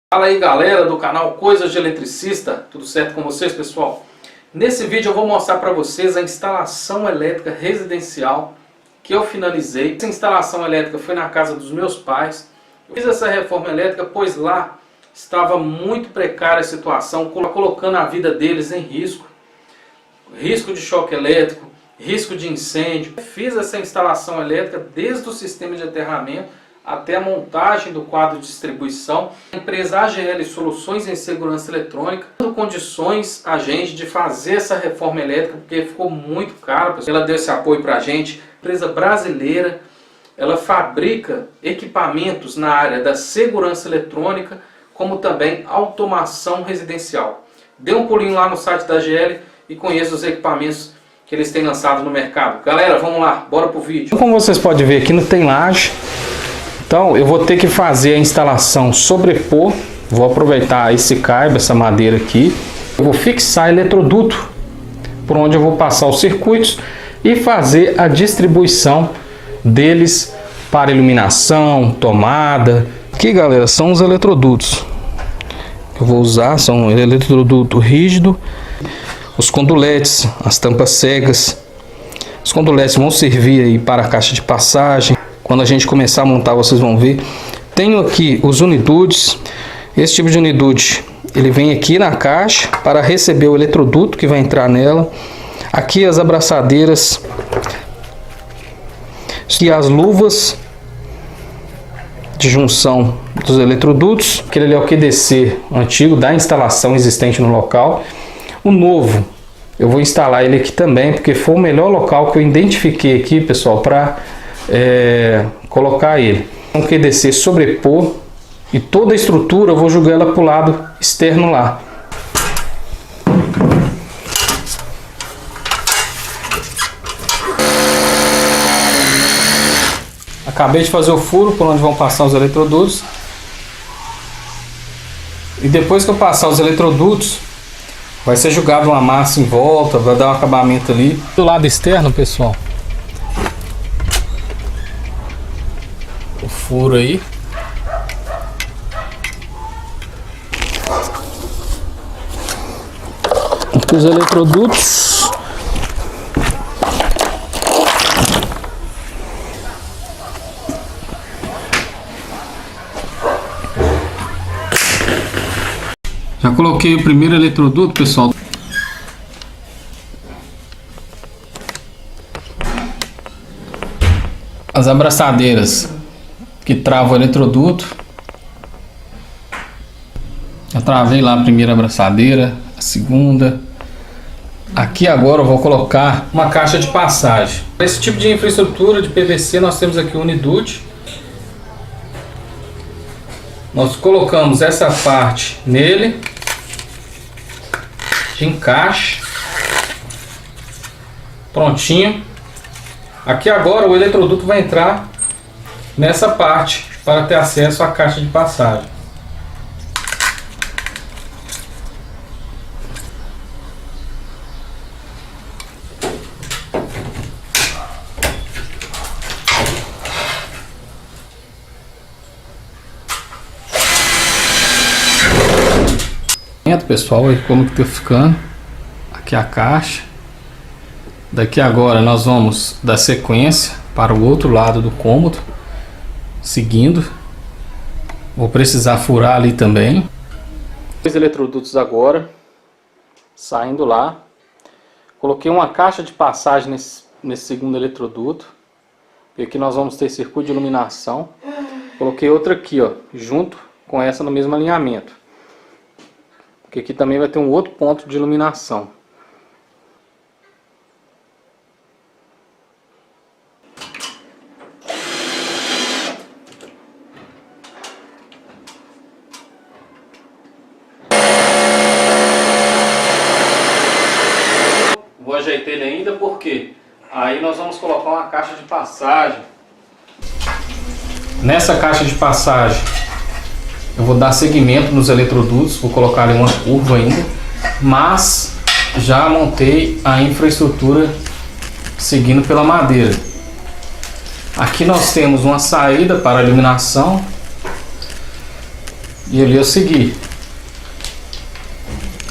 Fala aí galera do canal Coisas de Eletricista, tudo certo com vocês pessoal? Nesse vídeo eu vou mostrar para vocês a instalação elétrica residencial que eu finalizei. Essa instalação elétrica foi na casa dos meus pais. Eu fiz essa reforma elétrica pois lá estava muito precária a situação, colocando a vida deles em risco. Risco de choque elétrico, risco de incêndio. Fiz essa instalação elétrica desde o sistema de aterramento até a montagem do quadro de distribuição. A empresa AGL Soluções em Segurança Eletrônica dando condições a gente de fazer essa reforma elétrica, porque ficou muito caro. Ela deu esse apoio para a gente. Empresa brasileira, ela fabrica equipamentos na área da segurança eletrônica, como também automação residencial. Dê um pulinho lá no site da AGL e conheça os equipamentos que eles têm lançado no mercado. Galera, vamos lá, bora pro vídeo. Como vocês podem ver aqui, não tem laje. Então eu vou ter que fazer a instalação sobrepor. Vou aproveitar esse cabo, essa madeira aqui. Eu vou fixar eletroduto por onde eu vou passar os circuitos e fazer a distribuição deles para iluminação, tomada. Aqui galera, são os eletrodutos que eu vou usar, são eletroduto rígido, os conduletes, as tampas cegas. Os conduletes vão servir aí para a caixa de passagem. Quando a gente começar a montar, vocês vão ver. Tenho aqui os unidudes. Esse tipo de unidude, ele vem aqui na caixa para receber o eletroduto que vai entrar nela. Aqui as abraçadeiras e as luvas de junção dos eletrodutos. Aquele ali é o QDC antigo da instalação existente no local. O novo, eu vou instalar ele aqui também, porque foi o melhor local que eu identifiquei aqui, pessoal, para colocar ele. Um QDC sobrepor e toda a estrutura eu vou jogar ela para o lado externo lá. Acabei de fazer o furo por onde vão passar os eletrodutos. E depois que eu passar os eletrodutos, vai ser jogado uma massa em volta, vai dar um acabamento ali. Do lado externo, pessoal, o furo aí. Aqui os eletrodutos. Já coloquei o primeiro eletroduto, pessoal. As abraçadeiras que travam o eletroduto. Já travei lá a primeira abraçadeira, a segunda. Aqui agora eu vou colocar uma caixa de passagem. Para esse tipo de infraestrutura de PVC nós temos aqui o unidude. Nós colocamos essa parte nele, de encaixe, prontinho. Aqui agora o eletroduto vai entrar nessa parte para ter acesso à caixa de passagem. Pessoal, aí como que tá ficando. Aqui a caixa. Daqui agora nós vamos dar sequência para o outro lado do cômodo, seguindo. Vou precisar furar ali também. Dois eletrodutos agora saindo lá. Coloquei uma caixa de passagem nesse segundo eletroduto, e aqui nós vamos ter circuito de iluminação. Coloquei outra aqui, ó, junto com essa no mesmo alinhamento, porque aqui também vai ter um outro ponto de iluminação. Vou ajeitar ele ainda porque aí nós vamos colocar uma caixa de passagem. Nessa caixa de passagem eu vou dar segmento nos eletrodutos, vou colocar ali uma curva ainda, mas já montei a infraestrutura seguindo pela madeira. Aqui nós temos uma saída para a iluminação. E ali eu segui.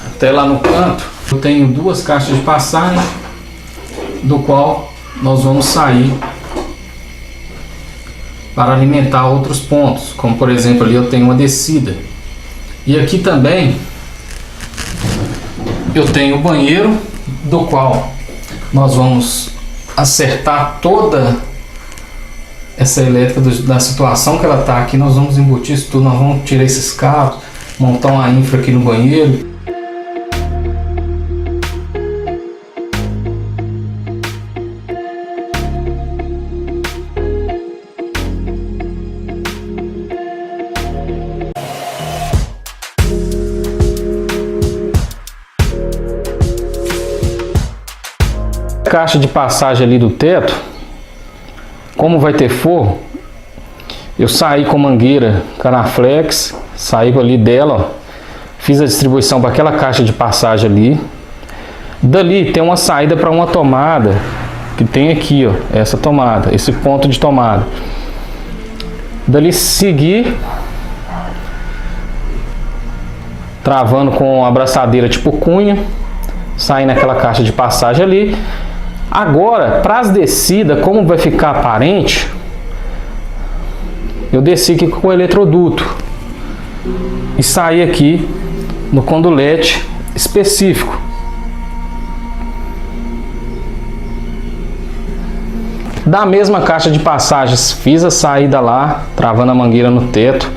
Até lá no canto eu tenho duas caixas de passagem, do qual nós vamos sair para alimentar outros pontos, como por exemplo ali eu tenho uma descida. E aqui também eu tenho o banheiro, do qual nós vamos acertar toda essa elétrica da situação que ela está aqui. Nós vamos embutir isso tudo, nós vamos tirar esses cabos, montar uma infra aqui no banheiro. Caixa de passagem ali do teto, como vai ter forro, eu saí com mangueira Canaflex, saí ali dela, ó, fiz a distribuição para aquela caixa de passagem ali. Dali tem uma saída para uma tomada que tem aqui, ó, essa tomada, esse ponto de tomada. Dali segui travando com a abraçadeira tipo cunha, saí naquela caixa de passagem ali. Agora, para as descidas, como vai ficar aparente, eu desci aqui com o eletroduto e saí aqui no condulete específico. Da mesma caixa de passagens, fiz a saída lá, travando a mangueira no teto,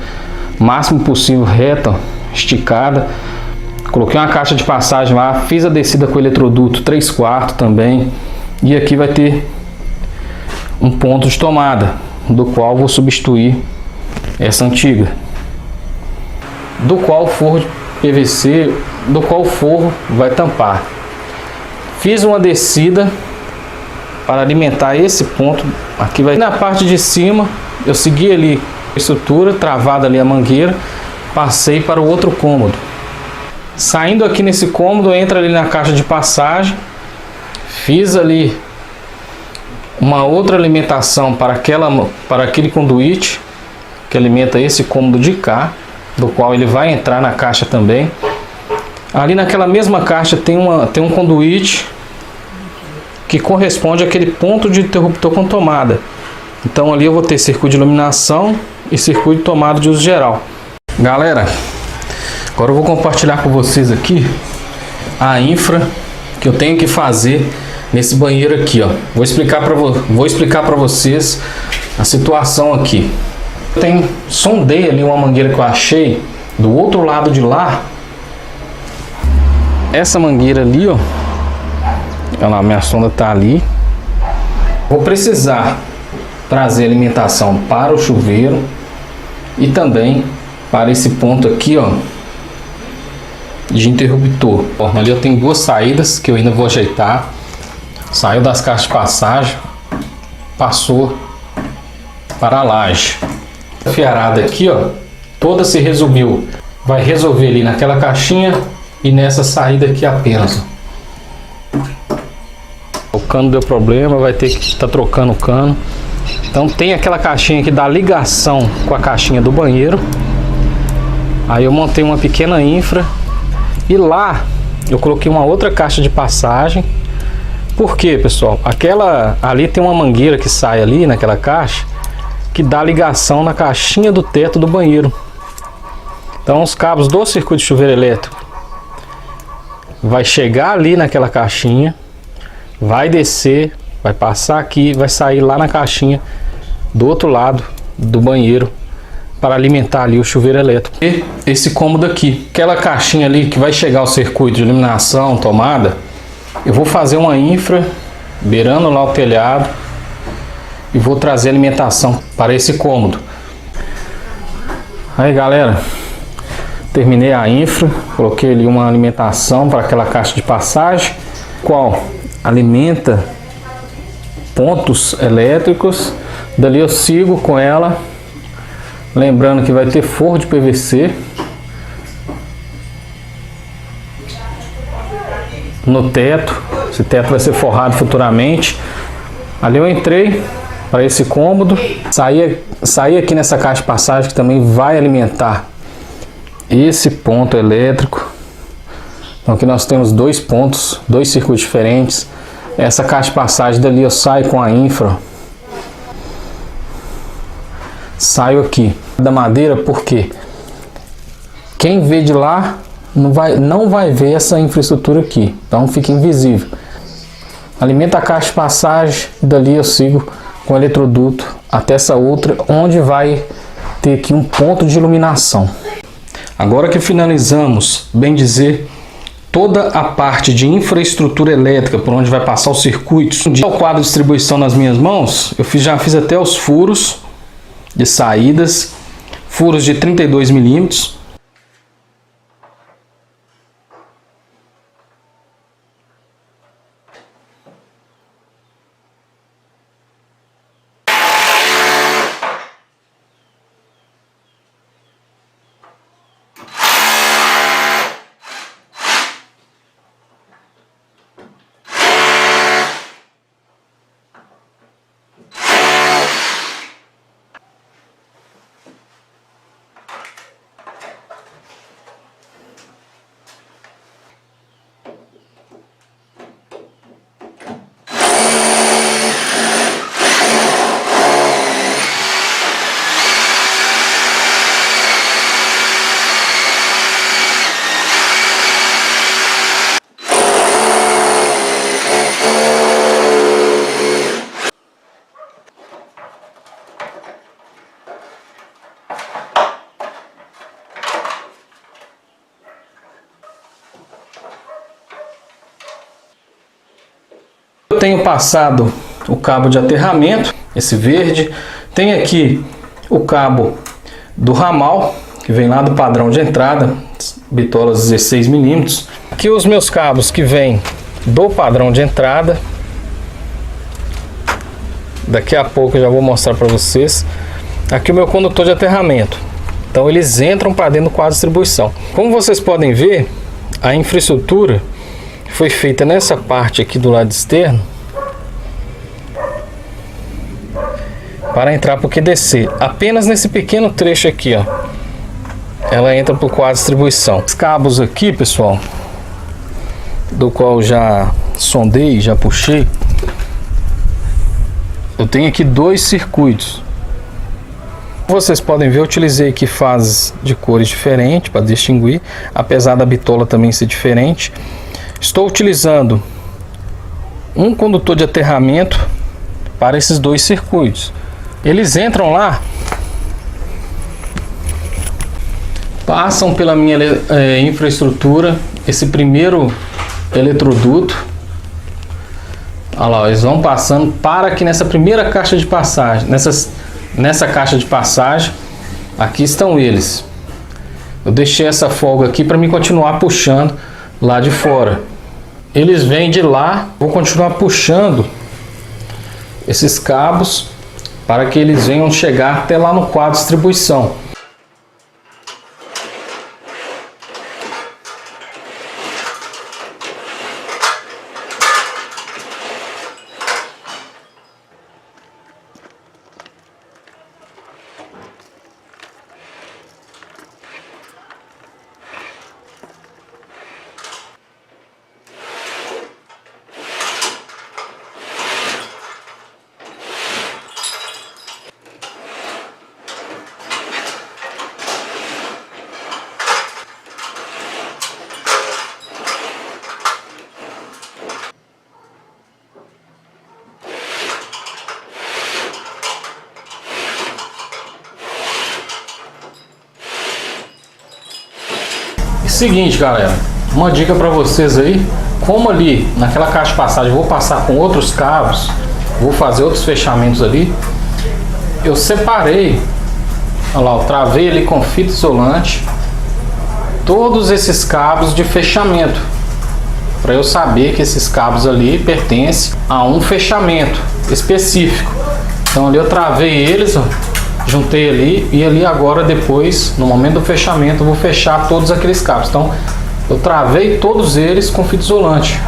máximo possível reta, esticada. Coloquei uma caixa de passagem lá, fiz a descida com o eletroduto 3/4 também. E aqui vai ter um ponto de tomada, do qual vou substituir essa antiga, do qual o forro de PVC, do qual o forro vai tampar. Fiz uma descida para alimentar esse ponto. Aqui vai na parte de cima, eu segui ali a estrutura, travada ali a mangueira, passei para o outro cômodo. Saindo aqui nesse cômodo, entra ali na caixa de passagem. Fiz ali uma outra alimentação para aquele conduíte que alimenta esse cômodo de cá, do qual ele vai entrar na caixa também. Ali naquela mesma caixa tem um conduíte que corresponde àquele ponto de interruptor com tomada. Então ali eu vou ter circuito de iluminação e circuito de tomada de uso geral. Galera, agora eu vou compartilhar com vocês aqui a infra que eu tenho que fazer nesse banheiro aqui, ó. Vou explicar para vocês a situação aqui. Sondei ali uma mangueira que eu achei do outro lado de lá. Essa mangueira ali, ó. Olha lá, minha sonda tá ali. Vou precisar trazer alimentação para o chuveiro e também para esse ponto aqui, ó, de interruptor. Ó, ali eu tenho duas saídas que eu ainda vou ajeitar. Saiu das caixas de passagem, passou para a laje. A fiarada aqui, ó, toda se resumiu. Vai resolver ali naquela caixinha e nessa saída aqui apenas. O cano deu problema, vai ter que estar trocando o cano. Então tem aquela caixinha que dá ligação com a caixinha do banheiro. Aí eu montei uma pequena infra e lá eu coloquei uma outra caixa de passagem. Por quê, pessoal? Ali tem uma mangueira que sai ali naquela caixa que dá ligação na caixinha do teto do banheiro. Então os cabos do circuito de chuveiro elétrico vai chegar ali naquela caixinha, vai descer, vai passar aqui, vai sair lá na caixinha do outro lado do banheiro para alimentar ali o chuveiro elétrico. E esse cômodo aqui, aquela caixinha ali que vai chegar ao circuito de iluminação, tomada, eu vou fazer uma infra beirando lá o telhado e vou trazer alimentação para esse cômodo. Aí, galera, terminei a infra, coloquei ali uma alimentação para aquela caixa de passagem, qual alimenta pontos elétricos. Dali eu sigo com ela, lembrando que vai ter forro de PVC no teto. Esse teto vai ser forrado futuramente. Ali eu entrei para esse cômodo, saí aqui nessa caixa de passagem que também vai alimentar esse ponto elétrico. Então aqui nós temos dois pontos, dois circuitos diferentes. Essa caixa de passagem dali eu saio com a infra. Saio aqui da madeira porque quem vê de lá não vai ver essa infraestrutura aqui. Então fica invisível. Alimenta a caixa de passagem, dali eu sigo com o eletroduto até essa outra, onde vai ter aqui um ponto de iluminação. Agora que finalizamos, bem dizer, toda a parte de infraestrutura elétrica por onde vai passar os circuitos, o quadro de distribuição nas minhas mãos, eu já fiz até os furos de saídas, furos de 32 milímetros. Eu tenho passado o cabo de aterramento, esse verde. Tem aqui o cabo do ramal, que vem lá do padrão de entrada, bitolas 16 milímetros. Aqui os meus cabos que vêm do padrão de entrada. Daqui a pouco eu já vou mostrar para vocês. Aqui o meu condutor de aterramento. Então eles entram para dentro do quadro de distribuição. Como vocês podem ver, a infraestrutura foi feita nessa parte aqui do lado externo para entrar para o QDC. Apenas nesse pequeno trecho aqui, ó, ela entra para o quadro de distribuição. Os cabos aqui, pessoal, do qual já sondei, já puxei, eu tenho aqui dois circuitos. Vocês podem ver, eu utilizei aqui fases de cores diferentes para distinguir, apesar da bitola também ser diferente. Estou utilizando um condutor de aterramento para esses dois circuitos. Eles entram lá, passam pela minha infraestrutura, esse primeiro eletroduto. Olha lá, eles vão passando para aqui nessa primeira caixa de passagem. Nessa caixa de passagem, aqui estão eles. Eu deixei essa folga aqui para me continuar puxando lá de fora. Eles vêm de lá, vou continuar puxando esses cabos para que eles venham chegar até lá no quadro de distribuição. Seguinte, galera, uma dica para vocês aí, como ali naquela caixa de passagem eu vou passar com outros cabos, vou fazer outros fechamentos ali, eu separei, olha lá, eu travei ali com fita isolante todos esses cabos de fechamento, para eu saber que esses cabos ali pertencem a um fechamento específico. Então ali eu travei eles, ó, juntei ali, e ali agora depois, no momento do fechamento, eu vou fechar todos aqueles cabos. Então eu travei todos eles com fita isolante.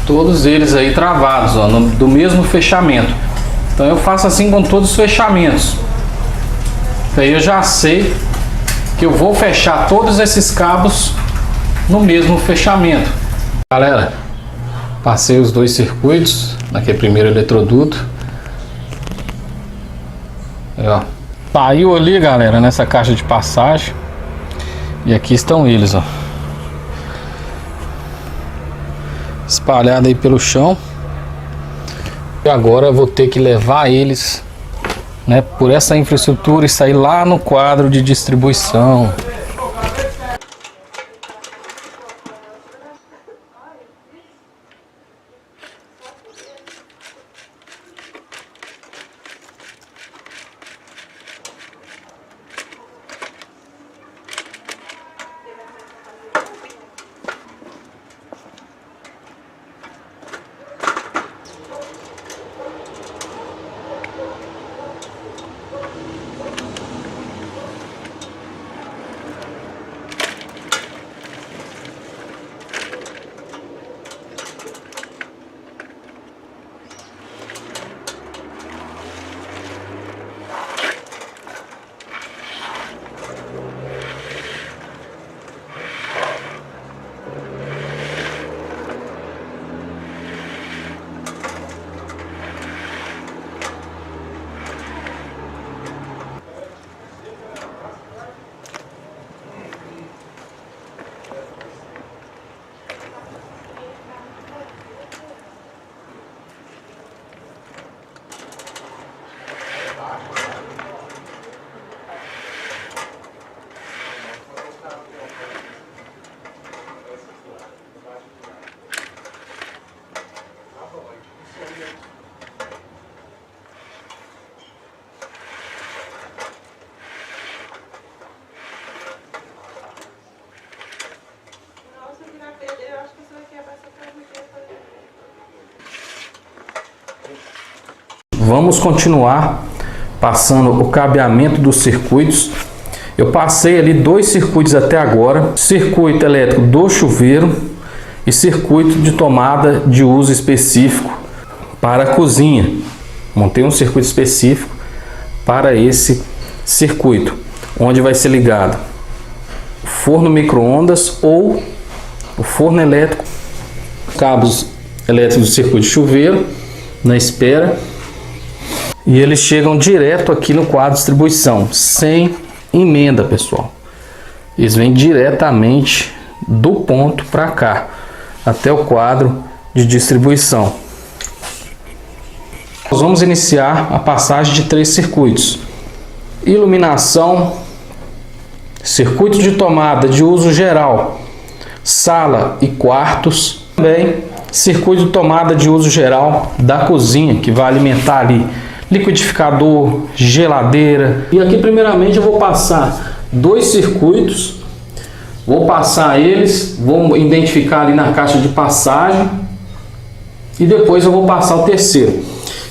Todos eles aí travados, ó, do mesmo fechamento. Então eu faço assim com todos os fechamentos. Aí eu já sei que eu vou fechar todos esses cabos no mesmo fechamento. Galera, passei os dois circuitos naquele primeiro eletroduto. Aí, ó. Saiu ali, galera, nessa caixa de passagem. E aqui estão eles, ó, espalhados aí pelo chão. E agora eu vou ter que levar eles, né, por essa infraestrutura e sair lá no quadro de distribuição. Vamos continuar passando o cabeamento dos circuitos. Eu passei ali dois circuitos até agora: circuito elétrico do chuveiro e circuito de tomada de uso específico para a cozinha. Montei um circuito específico para esse circuito, onde vai ser ligado o forno micro-ondas ou o forno elétrico, cabos elétricos do circuito de chuveiro na espera. E eles chegam direto aqui no quadro de distribuição, sem emenda, pessoal. Eles vêm diretamente do ponto para cá, até o quadro de distribuição. Nós vamos iniciar a passagem de 3 circuitos. Iluminação, circuito de tomada de uso geral, sala e quartos. Também circuito de tomada de uso geral da cozinha, que vai alimentar ali liquidificador, geladeira. E aqui primeiramente eu vou passar 2 circuitos, vou passar eles, vou identificar ali na caixa de passagem e depois eu vou passar o terceiro.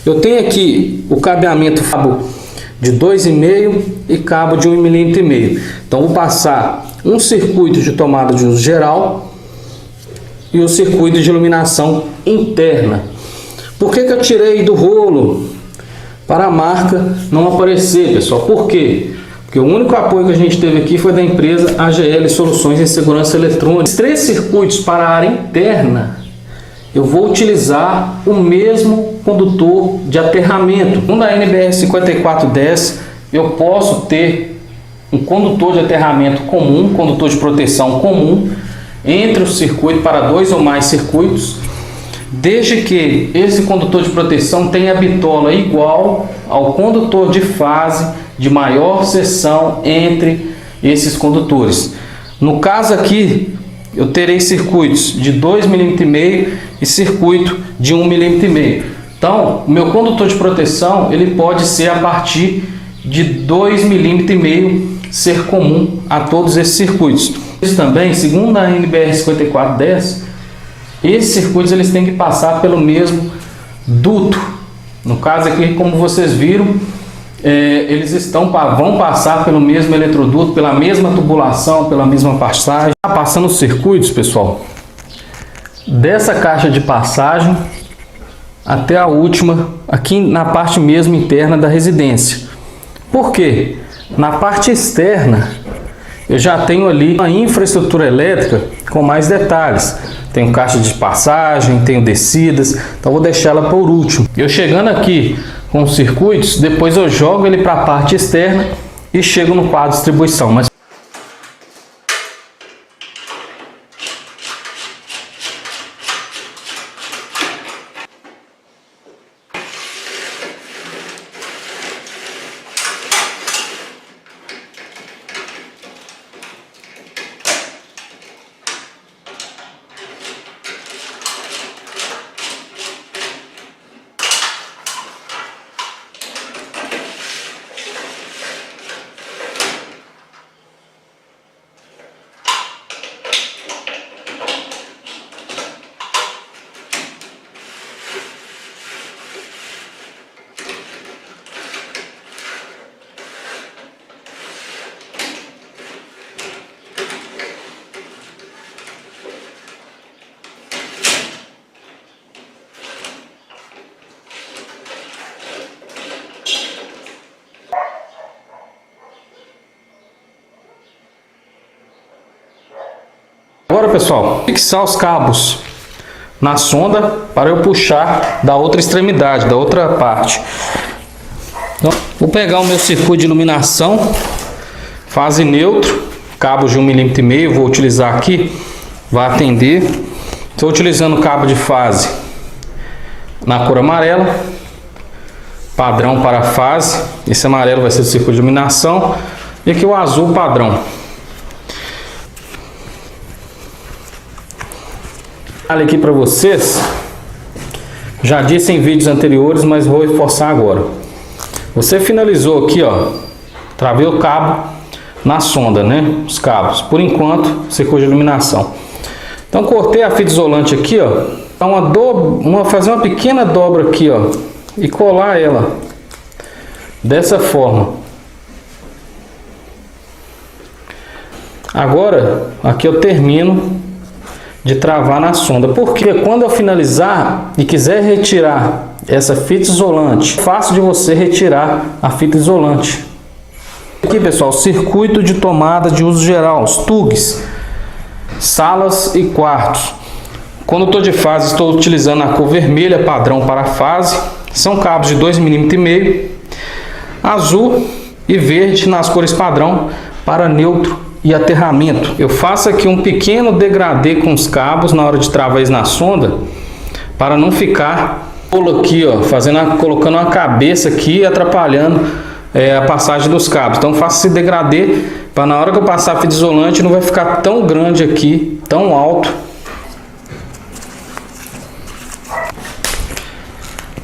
Eu tenho aqui o cabeamento cabo de 2,5 e cabo de 1,5 mm. Então vou passar um circuito de tomada de uso geral e o circuito de iluminação interna. Por que eu tirei do rolo? Para a marca não aparecer, pessoal. Por quê? Porque o único apoio que a gente teve aqui foi da empresa AGL Soluções em Segurança Eletrônica. Os 3 circuitos para a área interna, eu vou utilizar o mesmo condutor de aterramento. No da NBR 5410, eu posso ter um condutor de aterramento comum, condutor de proteção comum, entre o circuito para 2 ou mais circuitos, desde que esse condutor de proteção tenha bitola igual ao condutor de fase de maior seção entre esses condutores. No caso aqui, eu terei circuitos de 2,5 mm e circuito de 1,5 mm. Então, o meu condutor de proteção ele pode ser a partir de 2,5 mm, ser comum a todos esses circuitos. Isso também, segundo a NBR 5410, esses circuitos eles têm que passar pelo mesmo duto. No caso aqui, como vocês viram, eles vão passar pelo mesmo eletroduto, pela mesma tubulação, pela mesma passagem. Passando os circuitos, pessoal, dessa caixa de passagem até a última, aqui na parte mesmo interna da residência. Por quê? Na parte externa, eu já tenho ali uma infraestrutura elétrica com mais detalhes. Tenho caixa de passagem, tenho descidas, então vou deixar ela por último. Eu chegando aqui com os circuitos, depois eu jogo ele para a parte externa e chego no quadro de distribuição. Mas agora, pessoal, fixar os cabos na sonda para eu puxar da outra extremidade, da outra parte. Então, vou pegar o meu circuito de iluminação, fase neutro, cabos de 1,5 mm, vou utilizar aqui, vai atender. Estou utilizando o cabo de fase na cor amarela, padrão para a fase. Esse amarelo vai ser o circuito de iluminação e aqui o azul padrão. Olha aqui para vocês, já disse em vídeos anteriores, mas vou reforçar agora. Você finalizou aqui, ó, travei o cabo na sonda, né? Os cabos, por enquanto, circuito de iluminação. Então cortei a fita isolante aqui, ó, fazer uma pequena dobra aqui, ó, e colar ela dessa forma. Agora, aqui eu termino de travar na sonda, porque quando eu finalizar e quiser retirar essa fita isolante, é fácil de você retirar a fita isolante. Aqui, pessoal, circuito de tomada de uso geral, os TUGs, salas e quartos. Quando estou de fase, estou utilizando a cor vermelha padrão para a fase, são cabos de 2,5 mm, azul e verde nas cores padrão para neutro e aterramento. Eu faço aqui um pequeno degradê com os cabos na hora de travar eles na sonda, para não ficar aqui, ó, colocando uma cabeça aqui e atrapalhando a passagem dos cabos. Então faço esse degradê para na hora que eu passar a fita isolante não vai ficar tão grande aqui, tão alto.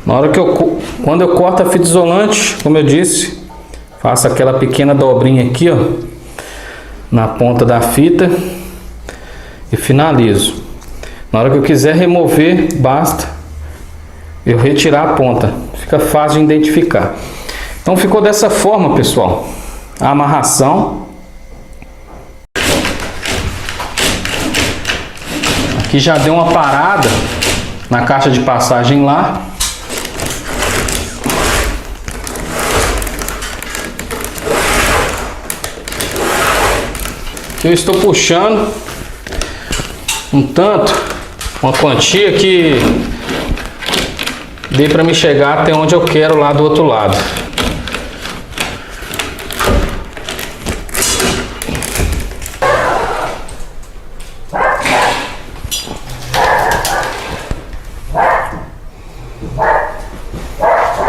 Na hora que quando eu corto a fita isolante, como eu disse, faço aquela pequena dobrinha aqui, ó, na ponta da fita e finalizo. Na hora que eu quiser remover, basta eu retirar a ponta, fica fácil de identificar. Então ficou dessa forma, pessoal, a amarração. Aqui já deu uma parada na caixa de passagem lá. Eu estou puxando uma quantia que dê para me chegar até onde eu quero lá do outro lado.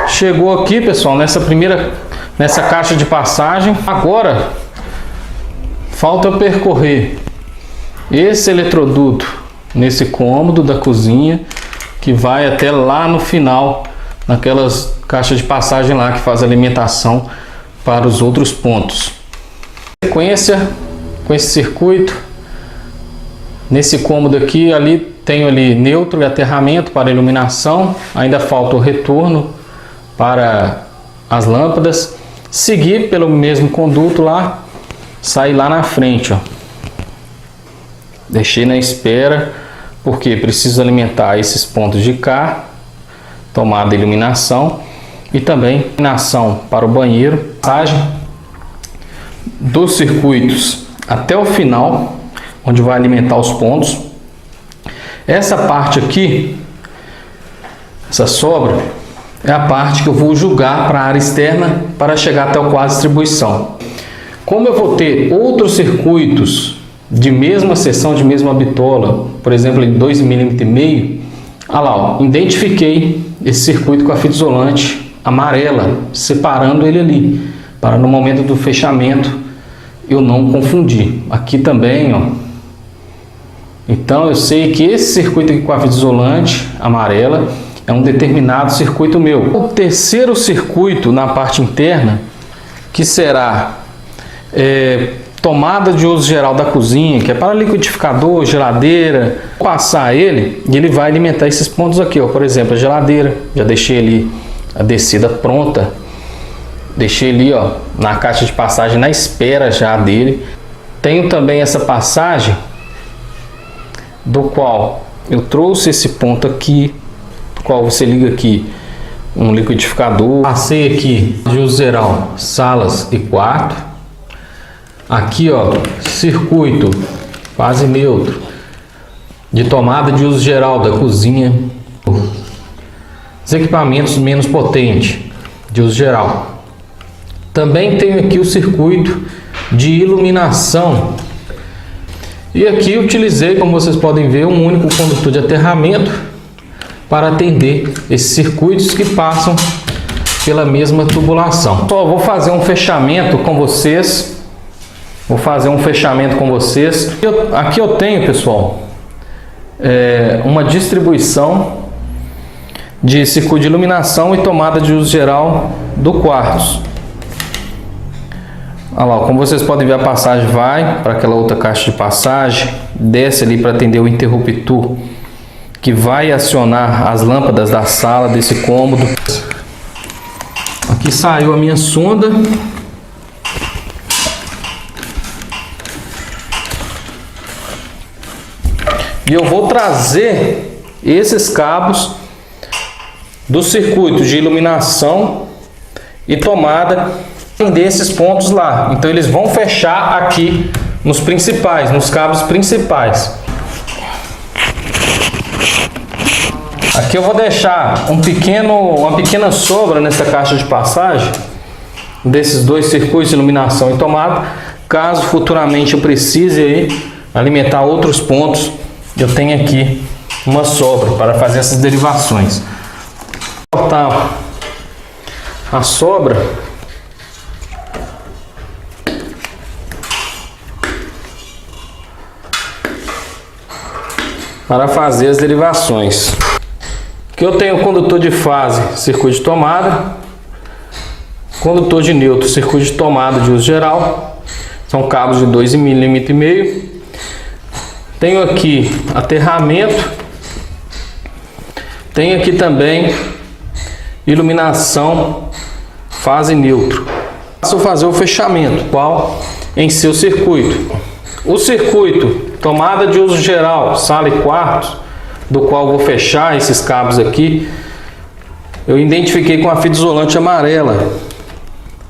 Chegou aqui, pessoal, nessa caixa de passagem. Agora falta eu percorrer esse eletroduto nesse cômodo da cozinha que vai até lá no final, naquelas caixas de passagem lá que faz a alimentação para os outros pontos. Sequência com esse circuito, nesse cômodo aqui, tenho ali neutro e aterramento para iluminação, ainda falta o retorno para as lâmpadas, seguir pelo mesmo conduto lá, sair lá na frente, ó. Deixei na espera porque preciso alimentar esses pontos de cá, tomada de iluminação e também iluminação para o banheiro, passagem dos circuitos até o final, onde vai alimentar os pontos. Essa parte aqui, essa sobra, é a parte que eu vou jogar para a área externa para chegar até o quadro de distribuição. Como eu vou ter outros circuitos de mesma seção, de mesma bitola, por exemplo, em 2,5 mm, olha lá, ó, identifiquei esse circuito com a fita isolante amarela, separando ele ali, para no momento do fechamento eu não confundir. Aqui também, ó. Então eu sei que esse circuito aqui com a fita isolante amarela é um determinado circuito meu. O terceiro circuito na parte interna, que será tomada de uso geral da cozinha, que é para liquidificador, geladeira, passar ele e ele vai alimentar esses pontos aqui, ó. Por exemplo, a geladeira, já deixei ali a descida pronta, deixei ali, ó, na caixa de passagem na espera já dele. Tenho também essa passagem do qual eu trouxe esse ponto aqui, do qual você liga aqui um liquidificador. Passei aqui de uso geral salas e quarto. Aqui, ó, circuito fase neutro de tomada de uso geral da cozinha. Os equipamentos menos potentes de uso geral. Também tenho aqui o circuito de iluminação. E aqui utilizei, como vocês podem ver, um único condutor de aterramento para atender esses circuitos que passam pela mesma tubulação. Só vou fazer um fechamento com vocês. Aqui eu tenho, pessoal, uma distribuição de circuito de iluminação e tomada de uso geral do quartos. Olha lá, como vocês podem ver, a passagem vai para aquela outra caixa de passagem, desce ali para atender o interruptor que vai acionar as lâmpadas da sala desse cômodo. Aqui saiu a minha sonda. E eu vou trazer esses cabos do circuito de iluminação e tomada desses pontos lá. Então eles vão fechar aqui nos principais, nos cabos principais. Aqui eu vou deixar uma pequena sobra nessa caixa de passagem desses dois circuitos de iluminação e tomada, caso futuramente eu precise aí alimentar outros pontos. Eu tenho aqui uma sobra para fazer essas derivações. Vou cortar a sobra para fazer as derivações. Aqui eu tenho condutor de fase, circuito de tomada, condutor de neutro, circuito de tomada de uso geral. São cabos de 2,5 mm. Tenho aqui aterramento, tenho aqui também iluminação fase neutro. Passo a fazer o fechamento, qual em seu circuito. O circuito tomada de uso geral, sala e quartos, do qual vou fechar esses cabos aqui, eu identifiquei com a fita isolante amarela,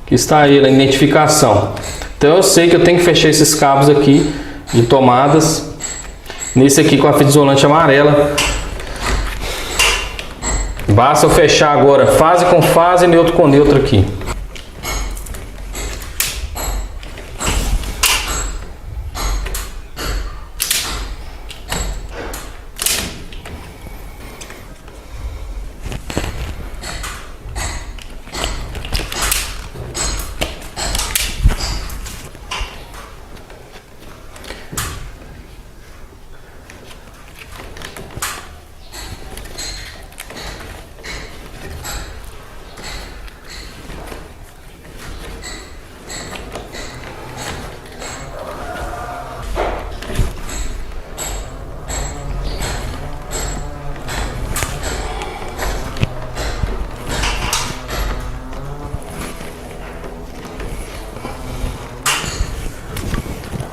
que está aí na identificação. Então eu sei que eu tenho que fechar esses cabos aqui de tomadas nesse aqui com a fita isolante amarela. Basta eu fechar agora fase com fase, neutro com neutro aqui.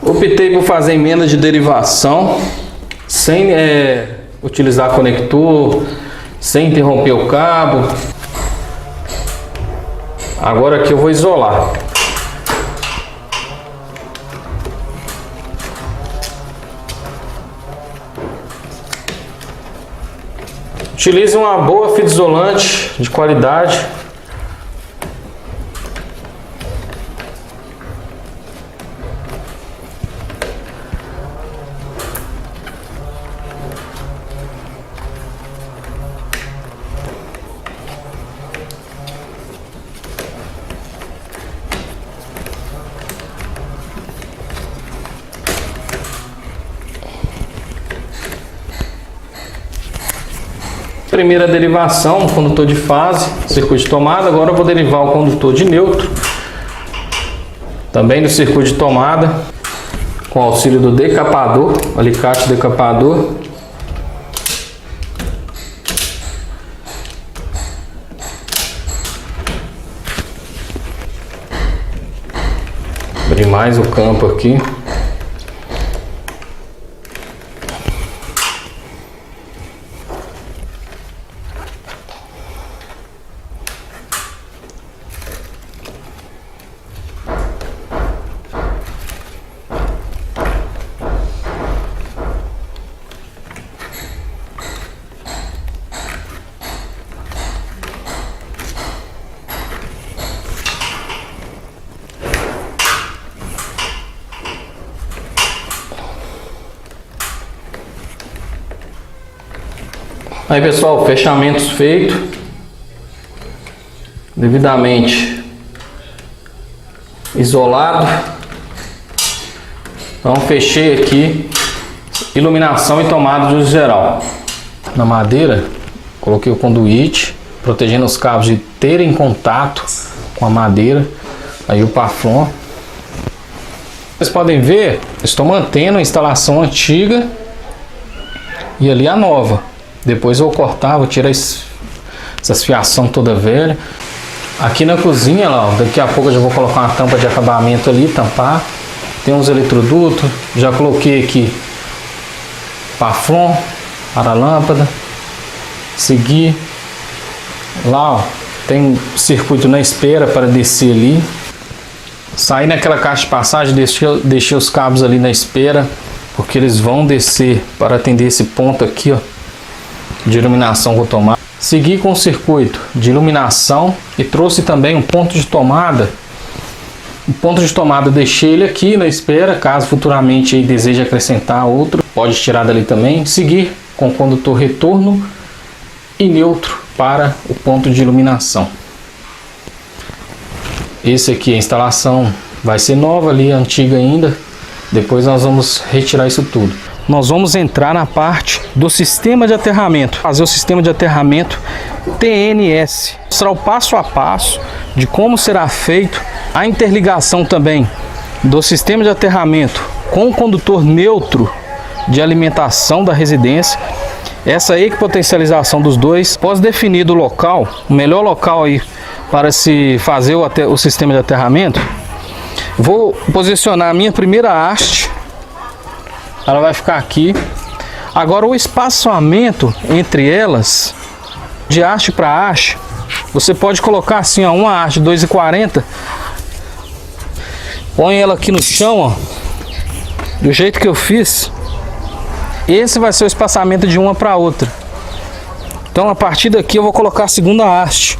Optei por fazer emenda de derivação sem utilizar conector, sem interromper o cabo. Agora aqui eu vou isolar. Utilize uma boa fita isolante de qualidade. Primeira derivação, condutor de fase, circuito de tomada. Agora eu vou derivar o condutor de neutro, também do circuito de tomada, com auxílio do decapador, alicate decapador. Abrir mais o campo aqui. Aí pessoal, fechamentos feitos, devidamente isolado. Então fechei aqui, iluminação e tomada de uso geral. Na madeira, coloquei o conduíte, protegendo os cabos de terem contato com a madeira. Aí o Paflon. Vocês podem ver, estou mantendo a instalação antiga e ali a nova. Depois eu vou cortar, vou tirar essas fiação toda velha. Aqui na cozinha, ó, daqui a pouco eu já vou colocar uma tampa de acabamento ali, tampar. Tem uns eletrodutos, já coloquei aqui Paflon para a lâmpada. Seguir. Lá, ó, tem circuito na espera para descer ali. Saí naquela caixa de passagem, deixei os cabos ali na espera, porque eles vão descer para atender esse ponto aqui, ó, de iluminação com tomada. Segui com o circuito de iluminação e trouxe também um ponto de tomada. O ponto de tomada deixei ele aqui na espera, caso futuramente aí deseje acrescentar outro, pode tirar dali também. Seguir com o condutor retorno e neutro para o ponto de iluminação. Esse aqui a instalação vai ser nova, ali antiga ainda. Depois nós vamos retirar isso tudo. Nós vamos entrar na parte do sistema de aterramento, fazer o sistema de aterramento TNS, mostrar o passo a passo de como será feito a interligação também do sistema de aterramento com o condutor neutro de alimentação da residência, essa equipotencialização dos dois. Após definido o local, o melhor local aí para se fazer o sistema de aterramento, vou posicionar a minha primeira haste. Ela vai ficar aqui. Agora o espaçamento entre elas, de haste para haste, você pode colocar assim, ó, uma haste 2,40. Põe ela aqui no chão, ó, do jeito que eu fiz. Esse vai ser o espaçamento de uma para outra. Então a partir daqui eu vou colocar a segunda haste.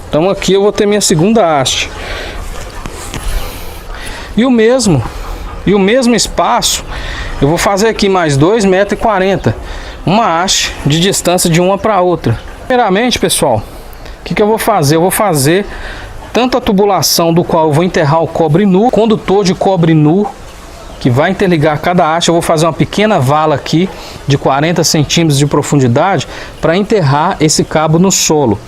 Então aqui eu vou ter minha segunda haste. E o mesmo espaço, eu vou fazer aqui mais 2,40 m, uma haste de distância de uma para outra. Primeiramente, pessoal, o que eu vou fazer? Eu vou fazer tanto a tubulação do qual eu vou enterrar o cobre nu, condutor de cobre nu, que vai interligar cada haste. Eu vou fazer uma pequena vala aqui de 40 centímetros de profundidade para enterrar esse cabo no solo.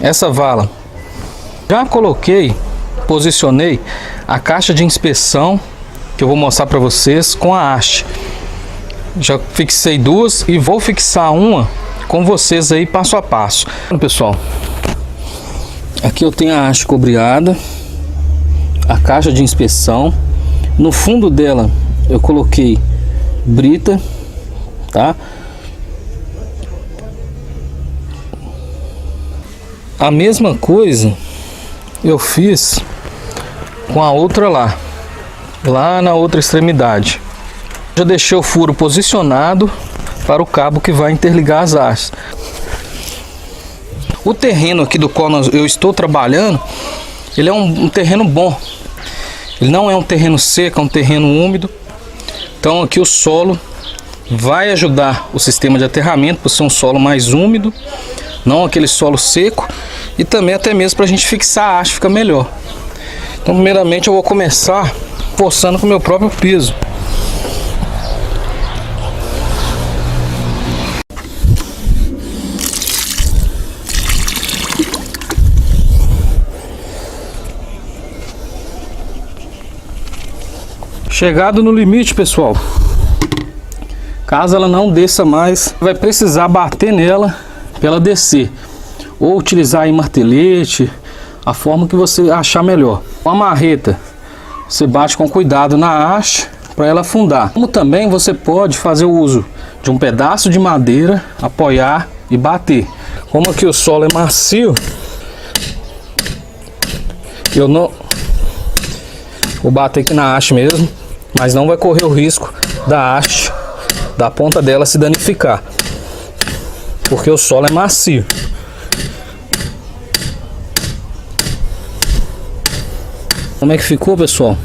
Essa vala, já coloquei, posicionei a caixa de inspeção que eu vou mostrar para vocês com a haste. Já fixei duas e vou fixar uma com vocês aí passo a passo. Pessoal, aqui eu tenho a haste cobreada, a caixa de inspeção. No fundo dela eu coloquei brita, tá? A mesma coisa eu fiz com a outra lá na outra extremidade. Já deixei o furo posicionado para o cabo que vai interligar as hastes. O terreno aqui do qual eu estou trabalhando, ele é um terreno bom. Ele não é um terreno seco, é um terreno úmido. Então aqui o solo vai ajudar o sistema de aterramento por ser um solo mais úmido, não aquele solo seco, e também até mesmo para a gente fixar a haste fica melhor. Então primeiramente eu vou começar forçando com o meu próprio peso. Chegado no limite, pessoal, caso ela não desça mais, vai precisar bater nela para ela descer, ou utilizar aí martelete, a forma que você achar melhor. Com a marreta você bate com cuidado na haste para ela afundar. Como também você pode fazer o uso de um pedaço de madeira, apoiar e bater. Como aqui o solo é macio, eu não vou bater aqui na haste mesmo, mas não vai correr o risco da haste, da ponta dela se danificar, porque o solo é macio. Como é que ficou, pessoal?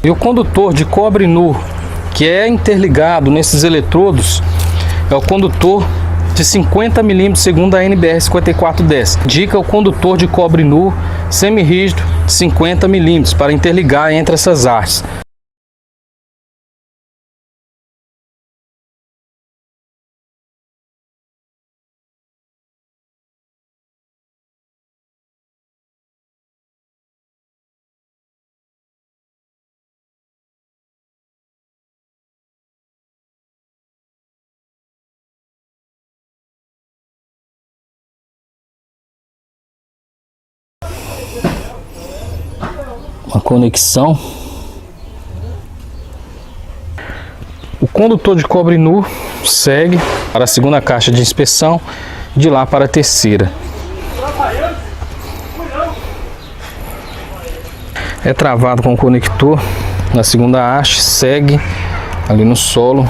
E o condutor de cobre nu que é interligado nesses eletrodos é o condutor de 50 mm segundo a NBR 5410. Indica o condutor de cobre nu semi-rígido de 50 mm para interligar entre essas hastes. Uma conexão. O condutor de cobre nu segue para a segunda caixa de inspeção, de lá para a terceira. É travado com o conector na segunda haste, segue ali no solo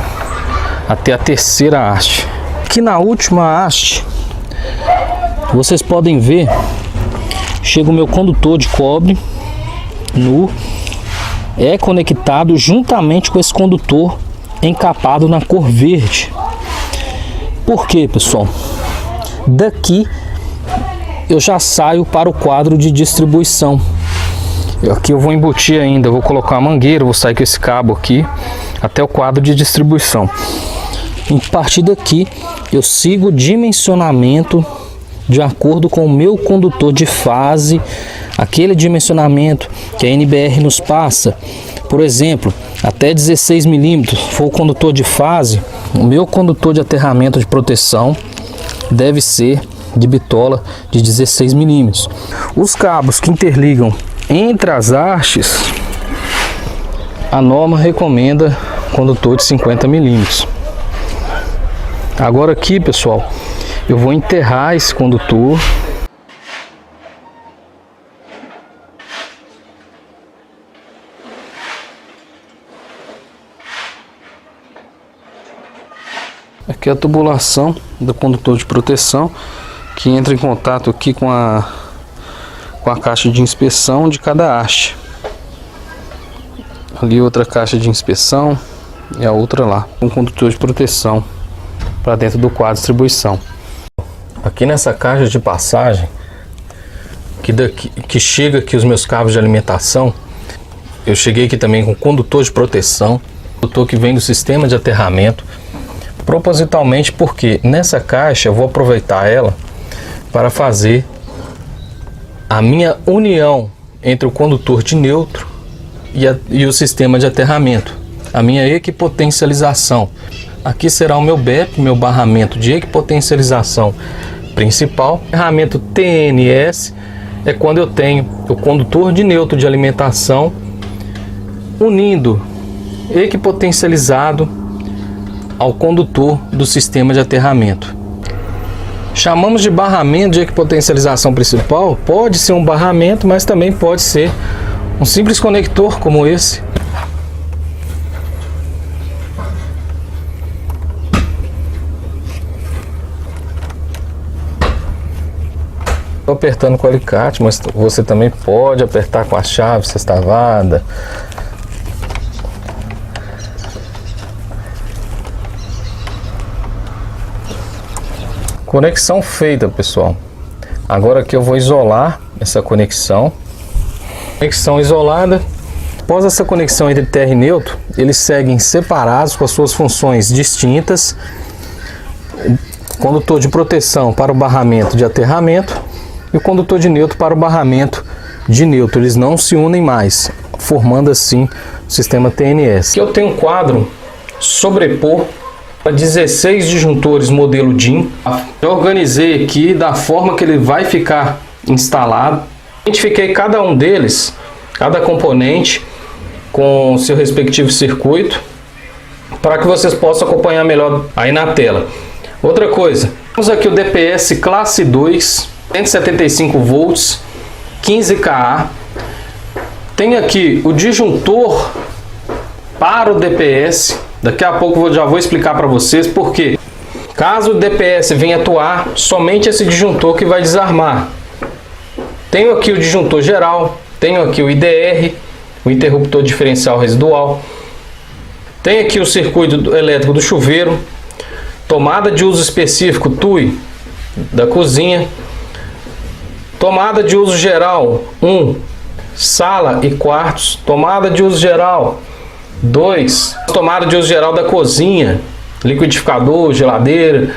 até a terceira haste. Aqui na última haste, vocês podem ver, chega o meu condutor de cobre nu, é conectado juntamente com esse condutor encapado na cor verde. Por quê, pessoal? Daqui eu já saio para o quadro de distribuição. Aqui eu vou embutir ainda, vou colocar a mangueira, vou sair com esse cabo aqui até o quadro de distribuição. A partir daqui eu sigo o dimensionamento de acordo com o meu condutor de fase, aquele dimensionamento que a NBR nos passa. Por exemplo, até 16 mm for o condutor de fase, o meu condutor de aterramento de proteção deve ser de bitola de 16 mm. Os cabos que interligam entre as hastes, a norma recomenda condutor de 50 mm. Agora aqui, pessoal, eu vou enterrar esse condutor. Aqui é a tubulação do condutor de proteção que entra em contato aqui com a caixa de inspeção de cada haste. Ali outra caixa de inspeção e a outra lá, um condutor de proteção para dentro do quadro de distribuição. Aqui nessa caixa de passagem que chega aqui os meus cabos de alimentação, eu cheguei aqui também com condutor de proteção, condutor que vem do sistema de aterramento, propositalmente porque nessa caixa eu vou aproveitar ela para fazer a minha união entre o condutor de neutro e o sistema de aterramento, a minha equipotencialização, Aqui será o meu BEP, meu barramento de equipotencialização principal. Ferramenta TNS é quando eu tenho o condutor de neutro de alimentação unindo equipotencializado ao condutor do sistema de aterramento. Chamamos de barramento de equipotencialização principal. Pode ser um barramento, mas também pode ser um simples conector como esse. Estou apertando com o alicate, mas você também pode apertar com a chave sextavada. Conexão feita, pessoal. Agora aqui eu vou isolar essa conexão. Conexão isolada. Após essa conexão entre terra e neutro, eles seguem separados com as suas funções distintas. Condutor de proteção para o barramento de aterramento e o condutor de neutro para o barramento de neutro. Eles não se unem mais, formando assim o sistema TNS. Aqui eu tenho um quadro sobrepor para 16 disjuntores modelo DIN. Eu organizei aqui da forma que ele vai ficar instalado. Identifiquei cada um deles, cada componente com seu respectivo circuito, para que vocês possam acompanhar melhor aí na tela. Outra coisa, temos aqui o DPS classe 2, 175 volts, 15 kA. Tem aqui o disjuntor para o DPS. Daqui a pouco eu já vou explicar para vocês porque caso o DPS venha atuar, somente esse disjuntor que vai desarmar. Tenho aqui o disjuntor geral, tenho aqui o IDR, o interruptor diferencial residual. Tem aqui o circuito elétrico do chuveiro, tomada de uso específico TUI da cozinha, tomada de uso geral 1, sala e quartos, tomada de uso geral 2, tomada de uso geral da cozinha, liquidificador, geladeira,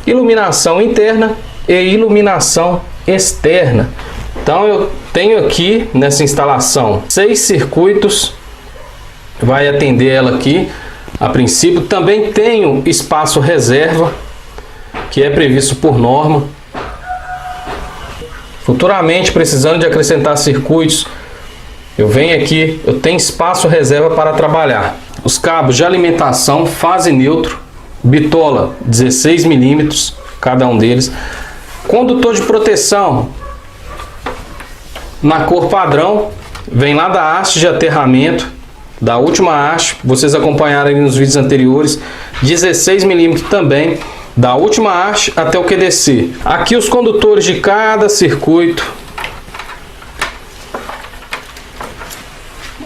iluminação interna e iluminação externa. Então eu tenho aqui nessa instalação 6 circuitos, vai atender ela aqui a princípio. Também tenho espaço reserva, que é previsto por norma. Futuramente, precisando de acrescentar circuitos, eu venho aqui, eu tenho espaço reserva para trabalhar. Os cabos de alimentação, fase neutro, bitola 16 mm, cada um deles. Condutor de proteção na cor padrão, vem lá da haste de aterramento, da última haste, vocês acompanharam aí nos vídeos anteriores, 16 mm também, da última haste até o QDC. Aqui os condutores de cada circuito.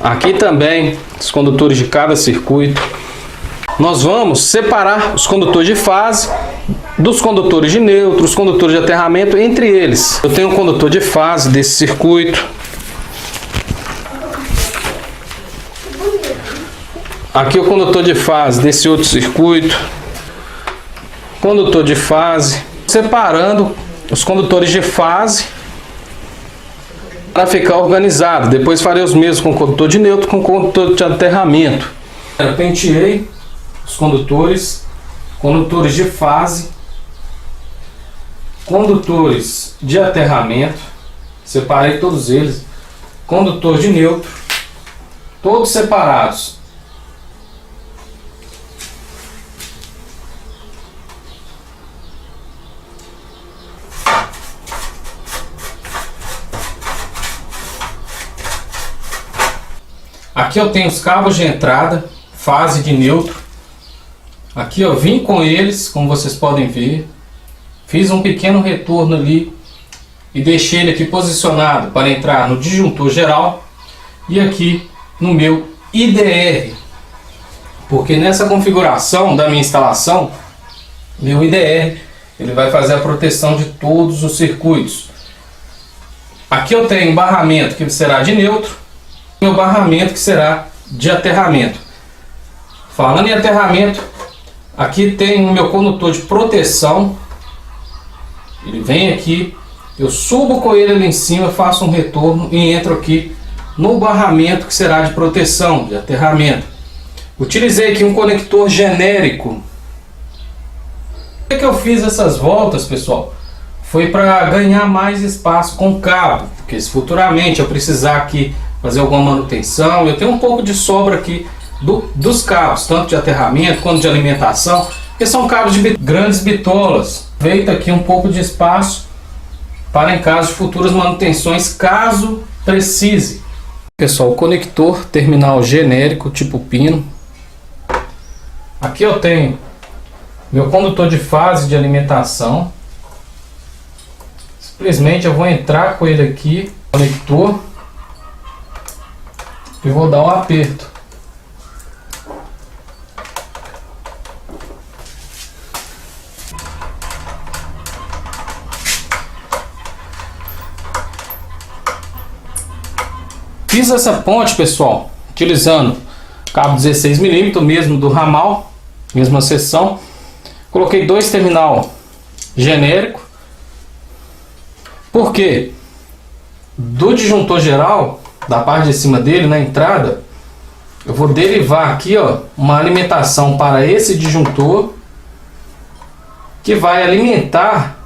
Aqui também os condutores de cada circuito. Nós vamos separar os condutores de fase dos condutores de neutro, os condutores de aterramento entre eles. Eu tenho um condutor de fase desse circuito. Aqui o condutor de fase desse outro circuito. Condutor de fase. Separando os condutores de fase para ficar organizado. Depois farei os mesmos com condutor de neutro, com condutor de aterramento. Eu penteei os condutores, condutores de fase, condutores de aterramento, separei todos eles, condutor de neutro, todos separados. Aqui eu tenho os cabos de entrada, fase de neutro. Aqui eu vim com eles, como vocês podem ver. Fiz um pequeno retorno ali e deixei ele aqui posicionado para entrar no disjuntor geral e aqui no meu IDR. Porque nessa configuração da minha instalação, meu IDR, ele vai fazer a proteção de todos os circuitos. Aqui eu tenho um barramento que será de neutro, meu barramento que será de aterramento. Falando em aterramento, aqui tem o meu condutor de proteção. Ele vem aqui, eu subo com ele ali em cima, faço um retorno e entro aqui no barramento que será de proteção, de aterramento. Utilizei aqui um conector genérico Por que eu fiz essas voltas, pessoal? Foi para ganhar mais espaço com o cabo, porque se futuramente eu precisar aqui fazer alguma manutenção, eu tenho um pouco de sobra aqui dos cabos, tanto de aterramento quanto de alimentação, que são cabos de grandes bitolas. Feito aqui um pouco de espaço para em caso de futuras manutenções, caso precise. Pessoal, o conector terminal genérico tipo pino. Aqui eu tenho meu condutor de fase de alimentação. Simplesmente eu vou entrar com ele aqui, conector, e vou dar um aperto. Fiz essa ponte, pessoal, utilizando cabo 16mm, mesmo do ramal, mesma seção. Coloquei 2 terminal genérico. Por quê? Do disjuntor geral, da parte de cima dele, na entrada, eu vou derivar aqui, ó, uma alimentação para esse disjuntor, que vai alimentar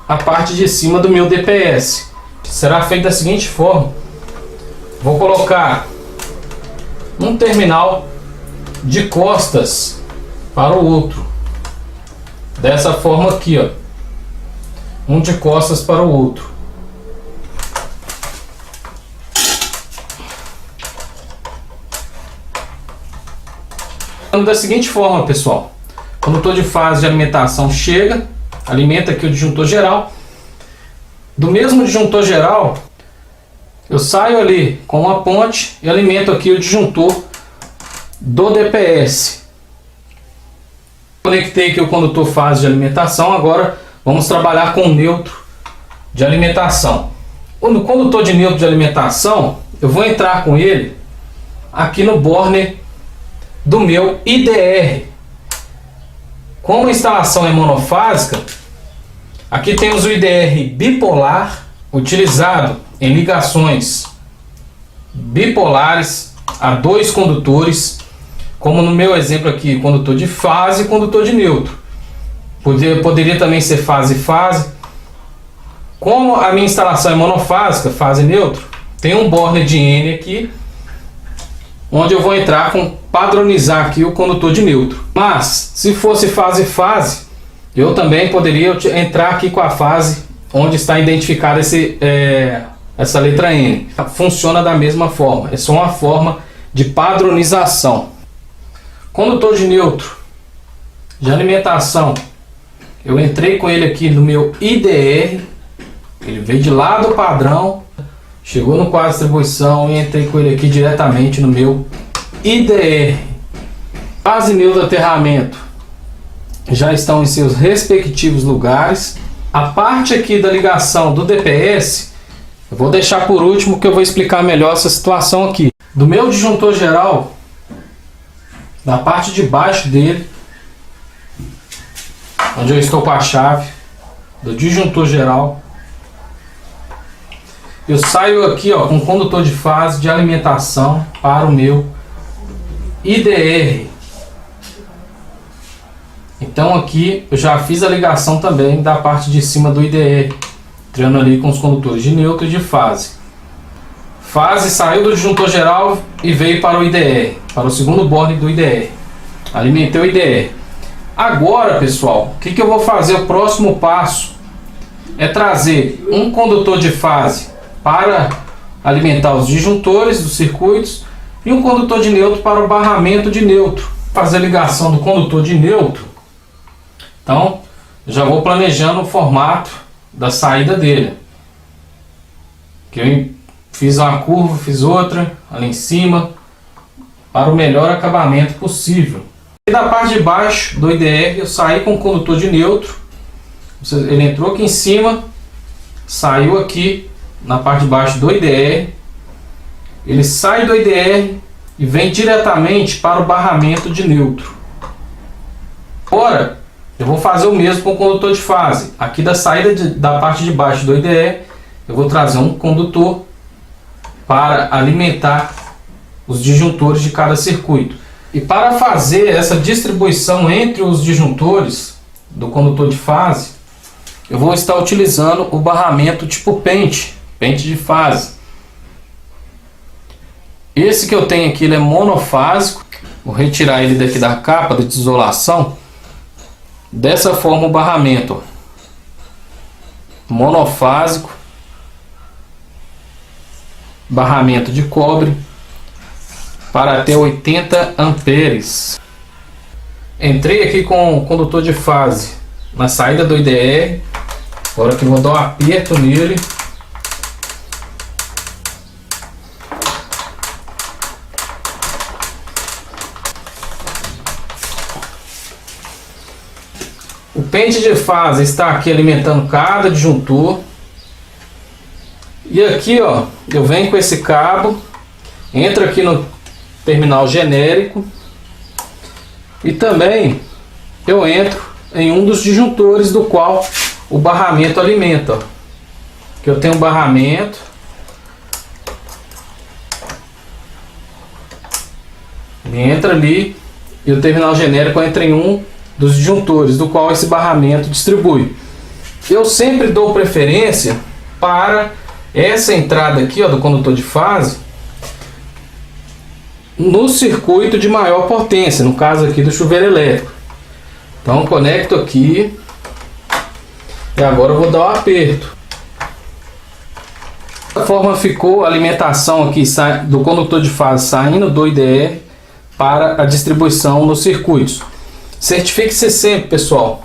a parte de cima do meu DPS. Será feito da seguinte forma: vou colocar um terminal de costas para o outro, dessa forma aqui, ó, um de costas para o outro. Da seguinte forma, pessoal: quando estou de fase de alimentação, chega, alimenta aqui o disjuntor geral. Do mesmo disjuntor geral, eu saio ali com uma ponte e alimento aqui o disjuntor do DPS. Conectei aqui o condutor fase de alimentação. Agora vamos trabalhar com o neutro de alimentação. No condutor de neutro de alimentação, eu vou entrar com ele aqui no borne do meu IDR. Como a instalação é monofásica, aqui temos o IDR bipolar, utilizado em ligações bipolares a 2 condutores, como no meu exemplo aqui, condutor de fase e condutor de neutro. Poderia também ser fase-fase. Como a minha instalação é monofásica, fase e neutro, tem um borne de N aqui, onde eu vou entrar com padronizar aqui o condutor de neutro. Mas se fosse fase-fase, eu também poderia entrar aqui com a fase onde está identificada essa letra N. Funciona da mesma forma, é só uma forma de padronização. Condutor de neutro de alimentação, eu entrei com ele aqui no meu IDR, ele veio de lá do padrão, chegou no quadro de distribuição e entrei com ele aqui diretamente no meu IDR. Fase e neutro de aterramento já estão em seus respectivos lugares. A parte aqui da ligação do DPS, eu vou deixar por último, que eu vou explicar melhor essa situação aqui. Do meu disjuntor geral, da parte de baixo dele, onde eu estou com a chave do disjuntor geral, eu saio aqui, ó, com o condutor de fase de alimentação para o meu IDR. Então aqui eu já fiz a ligação também da parte de cima do IDR, entrando ali com os condutores de neutro e de fase. Fase saiu do disjuntor geral e veio para o IDR, para o segundo borne do IDR. Alimentei o IDR. Agora, pessoal, o que eu vou fazer? O próximo passo é trazer um condutor de fase para alimentar os disjuntores dos circuitos e um condutor de neutro para o barramento de neutro. Fazer a ligação do condutor de neutro. Então, já vou planejando o formato da saída dele. Que eu fiz uma curva, fiz outra ali em cima, para o melhor acabamento possível. E da parte de baixo do IDR, eu saí com o condutor de neutro. Ele entrou aqui em cima, saiu aqui na parte de baixo do IDR. Ele sai do IDR e vem diretamente para o barramento de neutro. Agora, eu vou fazer o mesmo com o condutor de fase. Aqui da saída da parte de baixo do IDR, eu vou trazer um condutor para alimentar os disjuntores de cada circuito. E para fazer essa distribuição entre os disjuntores do condutor de fase, eu vou estar utilizando o barramento tipo pente de fase. Esse que eu tenho aqui, ele é monofásico. Vou retirar ele daqui da capa de isolação. Dessa forma o barramento, ó. Monofásico, barramento de cobre para até 80 amperes. Entrei aqui com o condutor de fase na saída do IDR. Agora que eu vou dar um aperto nele. O pente de fase está aqui alimentando cada disjuntor. E aqui, ó, eu venho com esse cabo, entro aqui no terminal genérico e também eu entro em um dos disjuntores do qual o barramento alimenta, ó. Que eu tenho um barramento, ele entra ali e o terminal genérico entra em um dos disjuntores do qual esse barramento distribui. Eu sempre dou preferência para essa entrada aqui, ó, do condutor de fase no circuito de maior potência, no caso aqui do chuveiro elétrico. Então conecto aqui e agora eu vou dar um aperto. Dessa forma ficou a alimentação aqui do condutor de fase saindo do IDR para a distribuição nos circuitos. Certifique-se sempre, pessoal,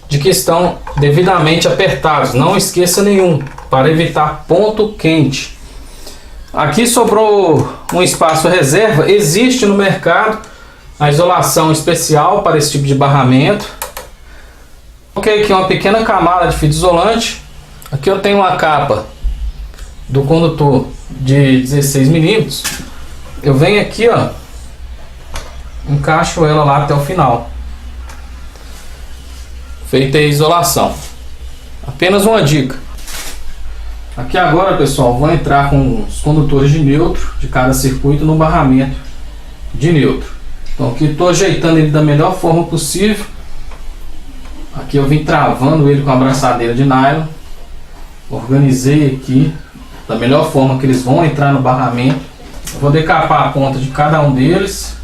de que estão devidamente apertados. Não esqueça nenhum, para evitar ponto quente. Aqui sobrou um espaço reserva. Existe no mercado a isolação especial para esse tipo de barramento. Coloquei aqui uma pequena camada de fita isolante. Aqui eu tenho uma capa do condutor de 16 milímetros. Eu venho aqui, ó, encaixo ela lá até o final. Feita a isolação. Apenas uma dica. Aqui agora, pessoal, vou entrar com os condutores de neutro de cada circuito no barramento de neutro. Então aqui estou ajeitando ele da melhor forma possível. Aqui eu vim travando ele com a abraçadeira de nylon. Organizei aqui da melhor forma que eles vão entrar no barramento. Eu vou decapar a ponta de cada um deles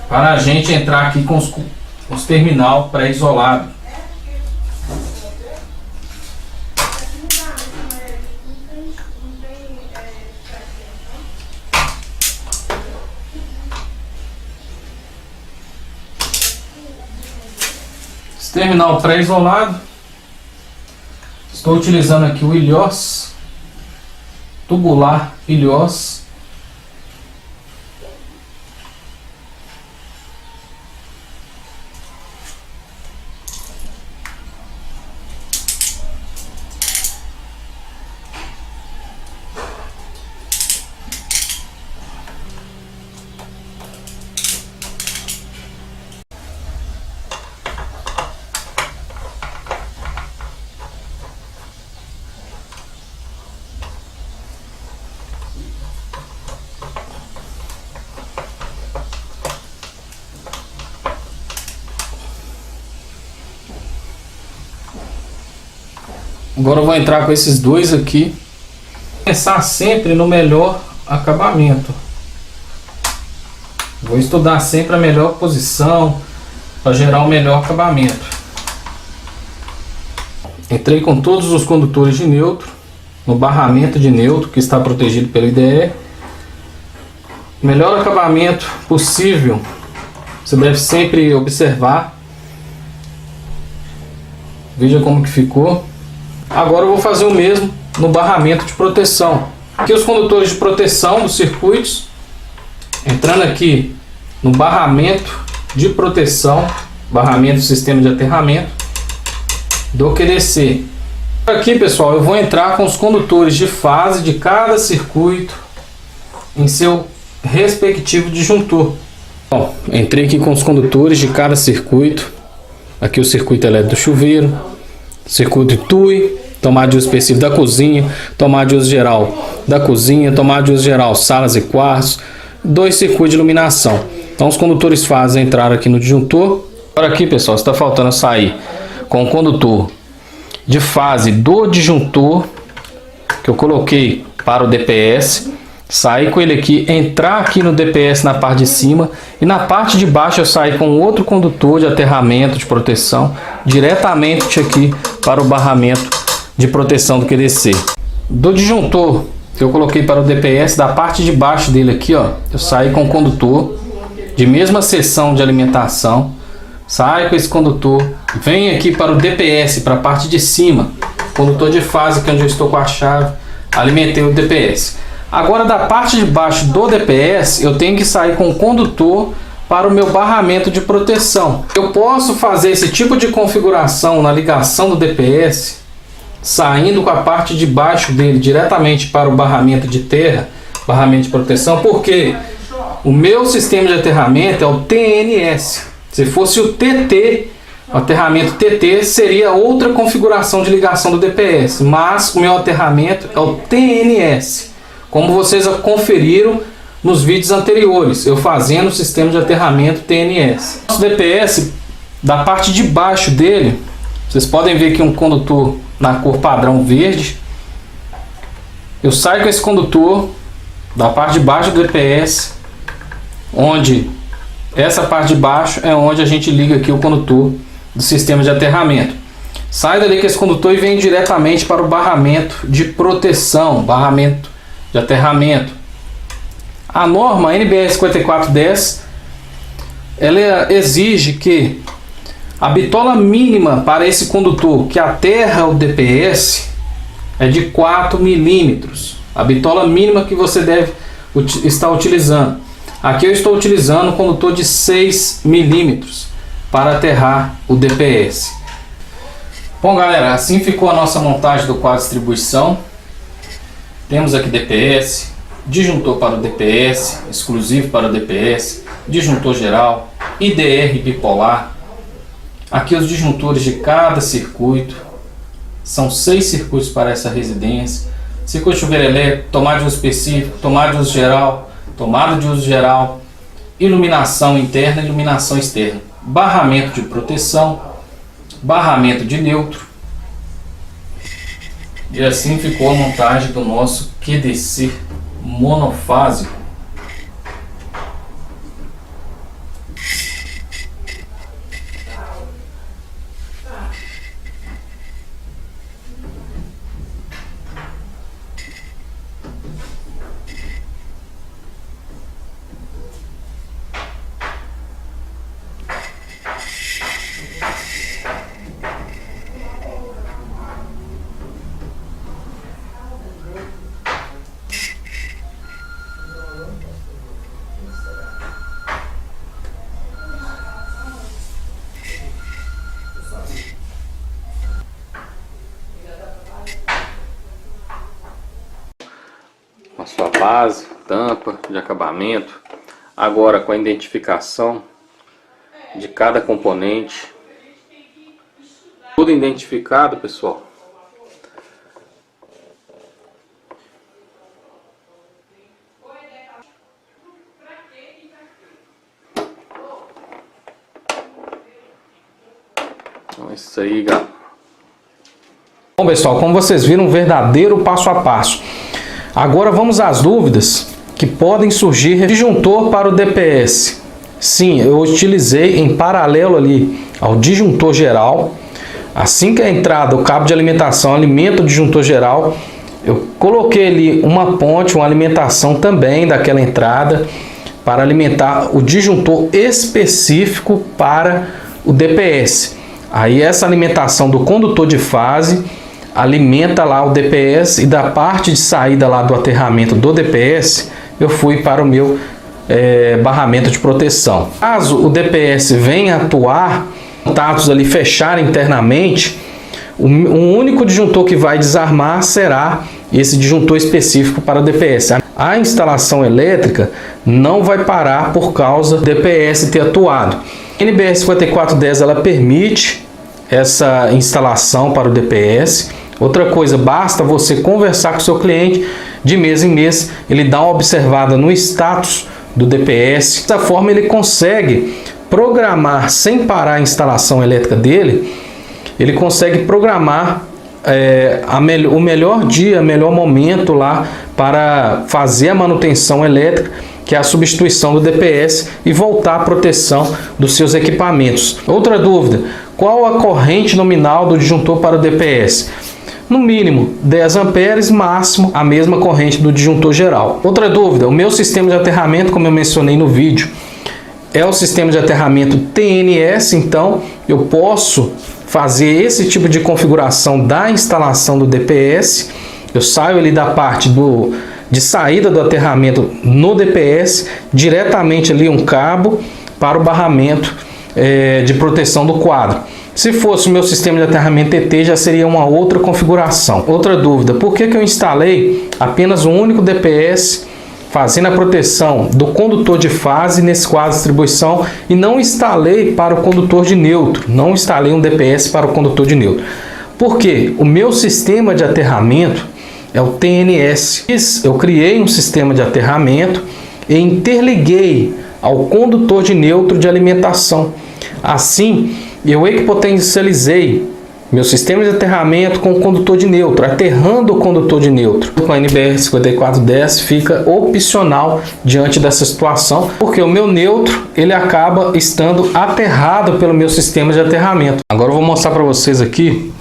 para a gente entrar aqui com os terminal pré-isolado. Esse terminal pré-isolado, estou utilizando aqui o Ilhós, tubular Ilhós. Agora eu vou entrar com esses dois aqui. Pensar sempre no melhor acabamento. Vou estudar sempre a melhor posição para gerar o melhor acabamento. Entrei com todos os condutores de neutro no barramento de neutro que está protegido pelo IDR. Melhor acabamento possível. Você deve sempre observar. Veja como que ficou. Agora eu vou fazer o mesmo no barramento de proteção. Aqui os condutores de proteção dos circuitos. Entrando aqui no barramento de proteção, barramento do sistema de aterramento do QDC. Aqui, pessoal, eu vou entrar com os condutores de fase de cada circuito em seu respectivo disjuntor. Bom, entrei aqui com os condutores de cada circuito. Aqui o circuito elétrico do chuveiro, circuito TUI, tomada de uso específico da cozinha, tomada de uso geral da cozinha, tomada de uso geral salas e quartos, dois circuitos de iluminação. Então os condutores fase entraram aqui no disjuntor Agora aqui, pessoal, está faltando sair com o condutor de fase do disjuntor que eu coloquei para o DPS, sair com ele aqui, entrar aqui no DPS na parte de cima e na parte de baixo eu sair com outro condutor de aterramento de proteção diretamente aqui para o barramento de proteção do QDC. Do disjuntor que eu coloquei para o DPS, da parte de baixo dele aqui, ó, eu saí com o condutor de mesma seção de alimentação, saio com esse condutor, venho aqui para o DPS, para a parte de cima, condutor de fase, que é onde eu estou com a chave, alimentei o DPS. Agora da parte de baixo do DPS, eu tenho que sair com o condutor para o meu barramento de proteção. Eu posso fazer esse tipo de configuração na ligação do DPS, saindo com a parte de baixo dele diretamente para o barramento de terra, barramento de proteção, porque o meu sistema de aterramento é o TNS. Se fosse o TT, o aterramento TT seria outra configuração de ligação do DPS, mas o meu aterramento é o TNS, como vocês conferiram nos vídeos anteriores, eu fazendo o sistema de aterramento TNS. O DPS, da parte de baixo dele, vocês podem ver aqui um condutor na cor padrão verde. Eu saio com esse condutor da parte de baixo do DPS, onde essa parte de baixo é onde a gente liga aqui o condutor do sistema de aterramento. Saio dali com esse condutor e venho diretamente para o barramento de proteção, barramento de aterramento. A norma NBR 5410, ela exige que a bitola mínima para esse condutor que aterra o DPS é de 4 milímetros. A bitola mínima que você deve estar utilizando. Aqui eu estou utilizando um condutor de 6 milímetros para aterrar o DPS. Bom, galera, assim ficou a nossa montagem do quadro de distribuição. Temos aqui DPS, disjuntor para o DPS, exclusivo para o DPS, disjuntor geral, IDR bipolar. Aqui os disjuntores de cada circuito. São 6 circuitos para essa residência. Circuito de chuveiro elétrico, tomada de uso específico, tomada de uso geral, tomada de uso geral, iluminação interna e iluminação externa, barramento de proteção, barramento de neutro. E assim ficou a montagem do nosso QDC monofásico. Com a sua base, tampa de acabamento, agora com a identificação de cada componente, tudo identificado, pessoal. Então é isso aí, galera. Bom, pessoal, como vocês viram, um verdadeiro passo a passo. Agora vamos às dúvidas que podem surgir. Disjuntor para o DPS. Sim, eu utilizei em paralelo ali ao disjuntor geral. Assim que a entrada, o cabo de alimentação alimenta o disjuntor geral, eu coloquei ali uma ponte, uma alimentação também daquela entrada para alimentar o disjuntor específico para o DPS. Aí essa alimentação do condutor de fase alimenta lá o DPS e da parte de saída lá do aterramento do DPS eu fui para o meu barramento de proteção. Caso o DPS venha atuar, contatos ali fechar internamente, o único disjuntor que vai desarmar será esse disjuntor específico para o DPS. A instalação elétrica não vai parar por causa do DPS ter atuado. A NBR 5410 ela permite essa instalação para o DPS. Outra coisa, basta você conversar com o seu cliente de mês em mês, ele dá uma observada no status do DPS. Dessa forma ele consegue programar sem parar a instalação elétrica dele, ele consegue programar o melhor dia, o melhor momento lá para fazer a manutenção elétrica, que é a substituição do DPS, e voltar à proteção dos seus equipamentos. Outra dúvida: qual a corrente nominal do disjuntor para o DPS? No mínimo 10 amperes, máximo a mesma corrente do disjuntor geral. Outra dúvida: o meu sistema de aterramento, como eu mencionei no vídeo, é o sistema de aterramento TNS, então eu posso fazer esse tipo de configuração da instalação do DPS. Eu saio ali da parte de saída do aterramento no DPS, diretamente ali um cabo para o barramento de proteção do quadro. Se fosse o meu sistema de aterramento TT, já seria uma outra configuração. Outra dúvida: por que eu instalei apenas um único DPS fazendo a proteção do condutor de fase nesse quadro de distribuição e não instalei para o condutor de neutro? Não instalei um DPS para o condutor de neutro. Porque o meu sistema de aterramento é o TNS. Eu criei um sistema de aterramento e interliguei ao condutor de neutro de alimentação. Assim, eu equipotencializei meu sistema de aterramento com o condutor de neutro, aterrando o condutor de neutro. Com a NBR 5410 fica opcional diante dessa situação, porque o meu neutro ele acaba estando aterrado pelo meu sistema de aterramento. Agora eu vou mostrar para vocês aqui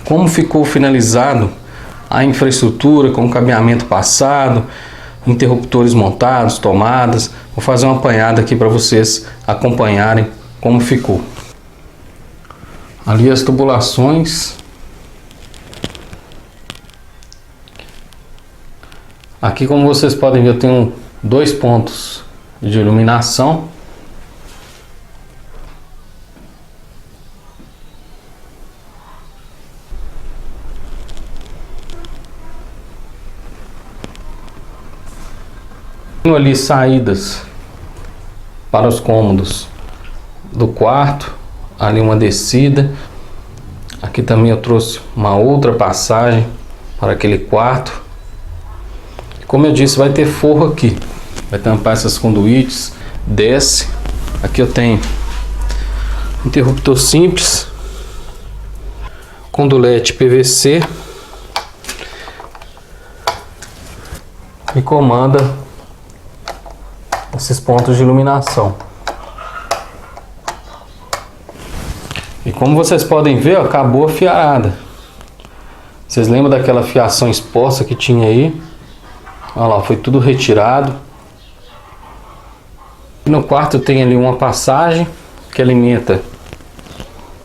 como ficou finalizado a infraestrutura com o cabeamento passado, interruptores montados, tomadas. Vou fazer uma apanhada aqui para vocês acompanharem como ficou. Ali as tubulações. Aqui, como vocês podem ver, eu tenho 2 pontos de iluminação. Tenho ali saídas para os cômodos do quarto. Ali uma descida. Aqui também eu trouxe uma outra passagem para aquele quarto. Como eu disse, vai ter forro aqui, vai tampar essas conduítes. Desce. Aqui eu tenho interruptor simples, condulete PVC e comanda esses pontos de iluminação. E como vocês podem ver, ó, acabou a fiarada. Vocês lembram daquela fiação exposta que tinha aí? Olha lá, foi tudo retirado. No quarto tem ali uma passagem que alimenta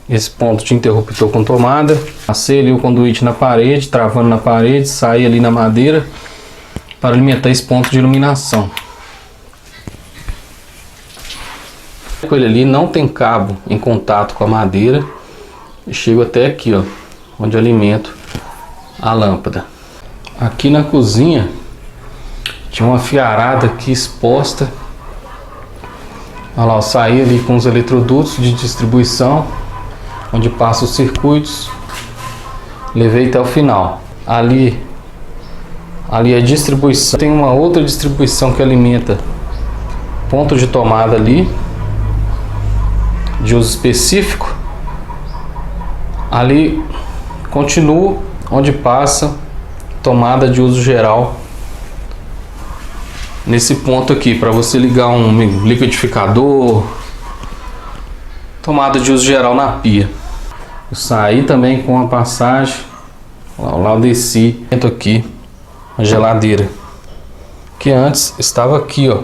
esse ponto de interruptor com tomada. Passei ali o conduíte na parede, travando na parede, saí ali na madeira para alimentar esse ponto de iluminação. Com ele ali não tem cabo em contato com a madeira e chego até aqui, ó, onde eu alimento a lâmpada. Aqui na cozinha tinha uma fiarada aqui exposta. Olha lá, eu saí ali com os eletrodutos de distribuição, onde passa os circuitos, levei até o final. Ali é distribuição. Tem uma outra distribuição que alimenta ponto de tomada ali, de uso específico. Ali continuo onde passa tomada de uso geral, nesse ponto aqui, para você ligar um liquidificador, tomada de uso geral na pia. Eu saí também com a passagem, lá eu desci, entro aqui a geladeira, que antes estava aqui, ó,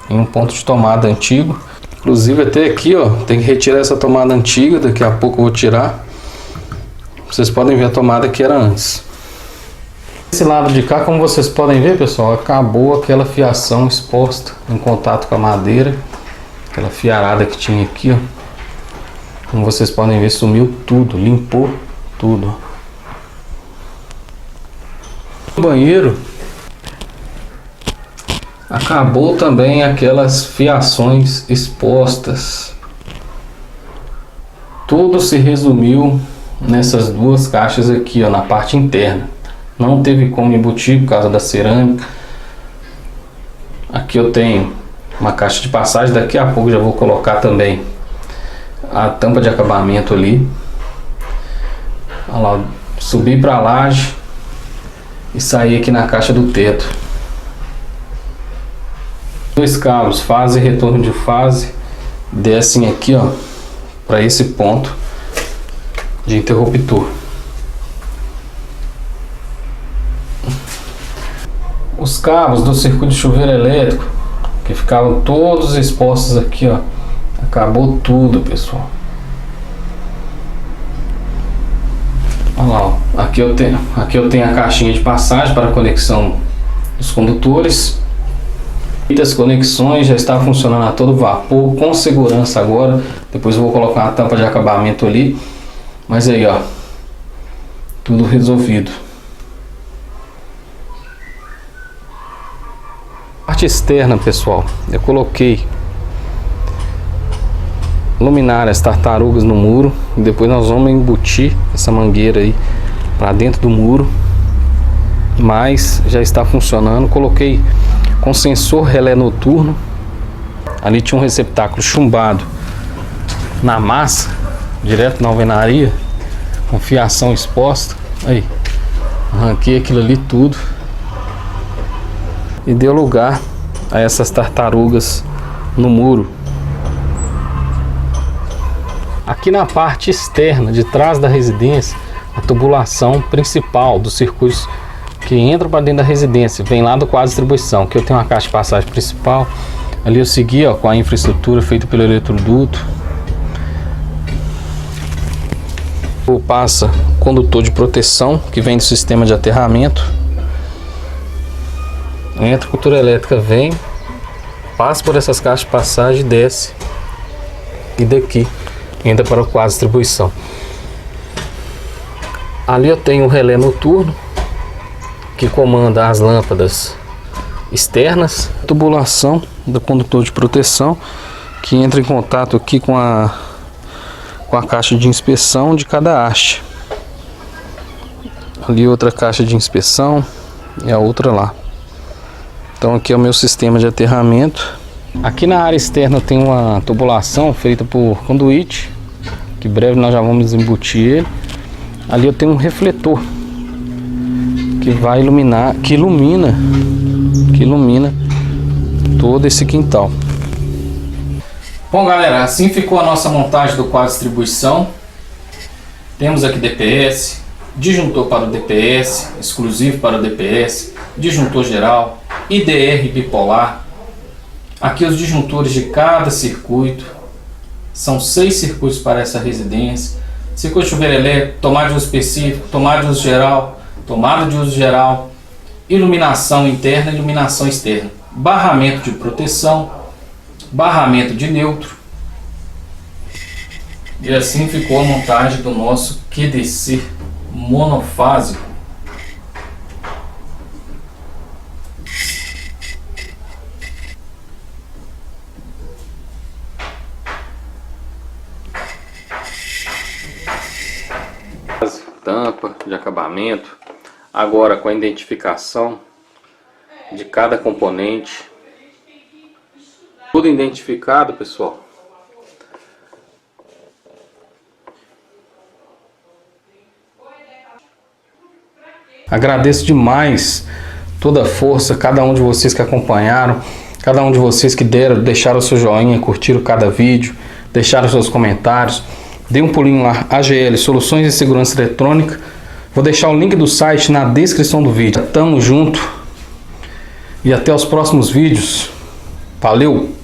em um ponto de tomada antigo. Inclusive até aqui, ó, tem que retirar essa tomada antiga, daqui a pouco eu vou tirar. Vocês podem ver a tomada que era antes. Esse lado de cá, como vocês podem ver, pessoal, acabou aquela fiação exposta em contato com a madeira. Aquela fiarada que tinha aqui, ó. Como vocês podem ver, sumiu tudo, limpou tudo. No banheiro acabou também aquelas fiações expostas. Tudo se resumiu nessas 2 caixas aqui, ó, na parte interna. Não teve como embutir por causa da cerâmica. Aqui eu tenho uma caixa de passagem. Daqui a pouco já vou colocar também a tampa de acabamento ali. Olha lá, subir para a laje e sair aqui na caixa do teto. 2 cabos, fase e retorno de fase, descem aqui, ó, para esse ponto de interruptor. Os cabos do circuito de chuveiro elétrico que ficavam todos expostos aqui, ó, acabou tudo, pessoal. Olha lá, ó. Aqui eu tenho a caixinha de passagem para a conexão dos condutores. As conexões já está funcionando a todo vapor, com segurança agora. Depois eu vou colocar uma tampa de acabamento ali. Mas aí, ó, tudo resolvido. Parte externa, pessoal, eu coloquei luminárias tartarugas no muro. E depois nós vamos embutir essa mangueira aí para dentro do muro. Mas já está funcionando. Coloquei com sensor relé noturno. Ali tinha um receptáculo chumbado na massa, direto na alvenaria, com fiação exposta. Aí, arranquei aquilo ali tudo e deu lugar a essas tartarugas no muro. Aqui na parte externa, de trás da residência, a tubulação principal dos circuitos que entra para dentro da residência, vem lá do quadro de distribuição, que eu tenho uma caixa de passagem principal. Ali eu segui, ó, com a infraestrutura feita pelo eletroduto. Passa condutor de proteção que vem do sistema de aterramento. Entra a cultura elétrica, vem, passa por essas caixas de passagem e desce. E daqui entra para o quadro de distribuição. Ali eu tenho um relé noturno que comanda as lâmpadas externas, tubulação do condutor de proteção que entra em contato aqui com a caixa de inspeção de cada haste. Ali outra caixa de inspeção e a outra lá. Então aqui é o meu sistema de aterramento. Aqui na área externa tem uma tubulação feita por conduíte, que em breve nós já vamos embutir ele. Ali eu tenho um refletor que vai iluminar, que ilumina todo esse quintal. Bom, galera, assim ficou a nossa montagem do quadro de distribuição. Temos aqui DPS, disjuntor para o DPS, exclusivo para o DPS, disjuntor geral, IDR bipolar. Aqui os disjuntores de cada circuito. São 6 circuitos para essa residência. Circuito de chuveiro elétrico, tomada de uso específico, tomada de uso geral, tomada de uso geral, iluminação interna e iluminação externa, barramento de proteção, barramento de neutro. E assim ficou a montagem do nosso QDC monofásico. Tampa de acabamento, agora com a identificação de cada componente, tudo identificado, pessoal. Agradeço demais toda a força, cada um de vocês que acompanharam, cada um de vocês que deixaram o seu joinha, curtiram cada vídeo, deixaram seus comentários. Dê um pulinho lá, AGL, Soluções de Segurança Eletrônica. Vou deixar o link do site na descrição do vídeo. Tamo junto e até os próximos vídeos. Valeu!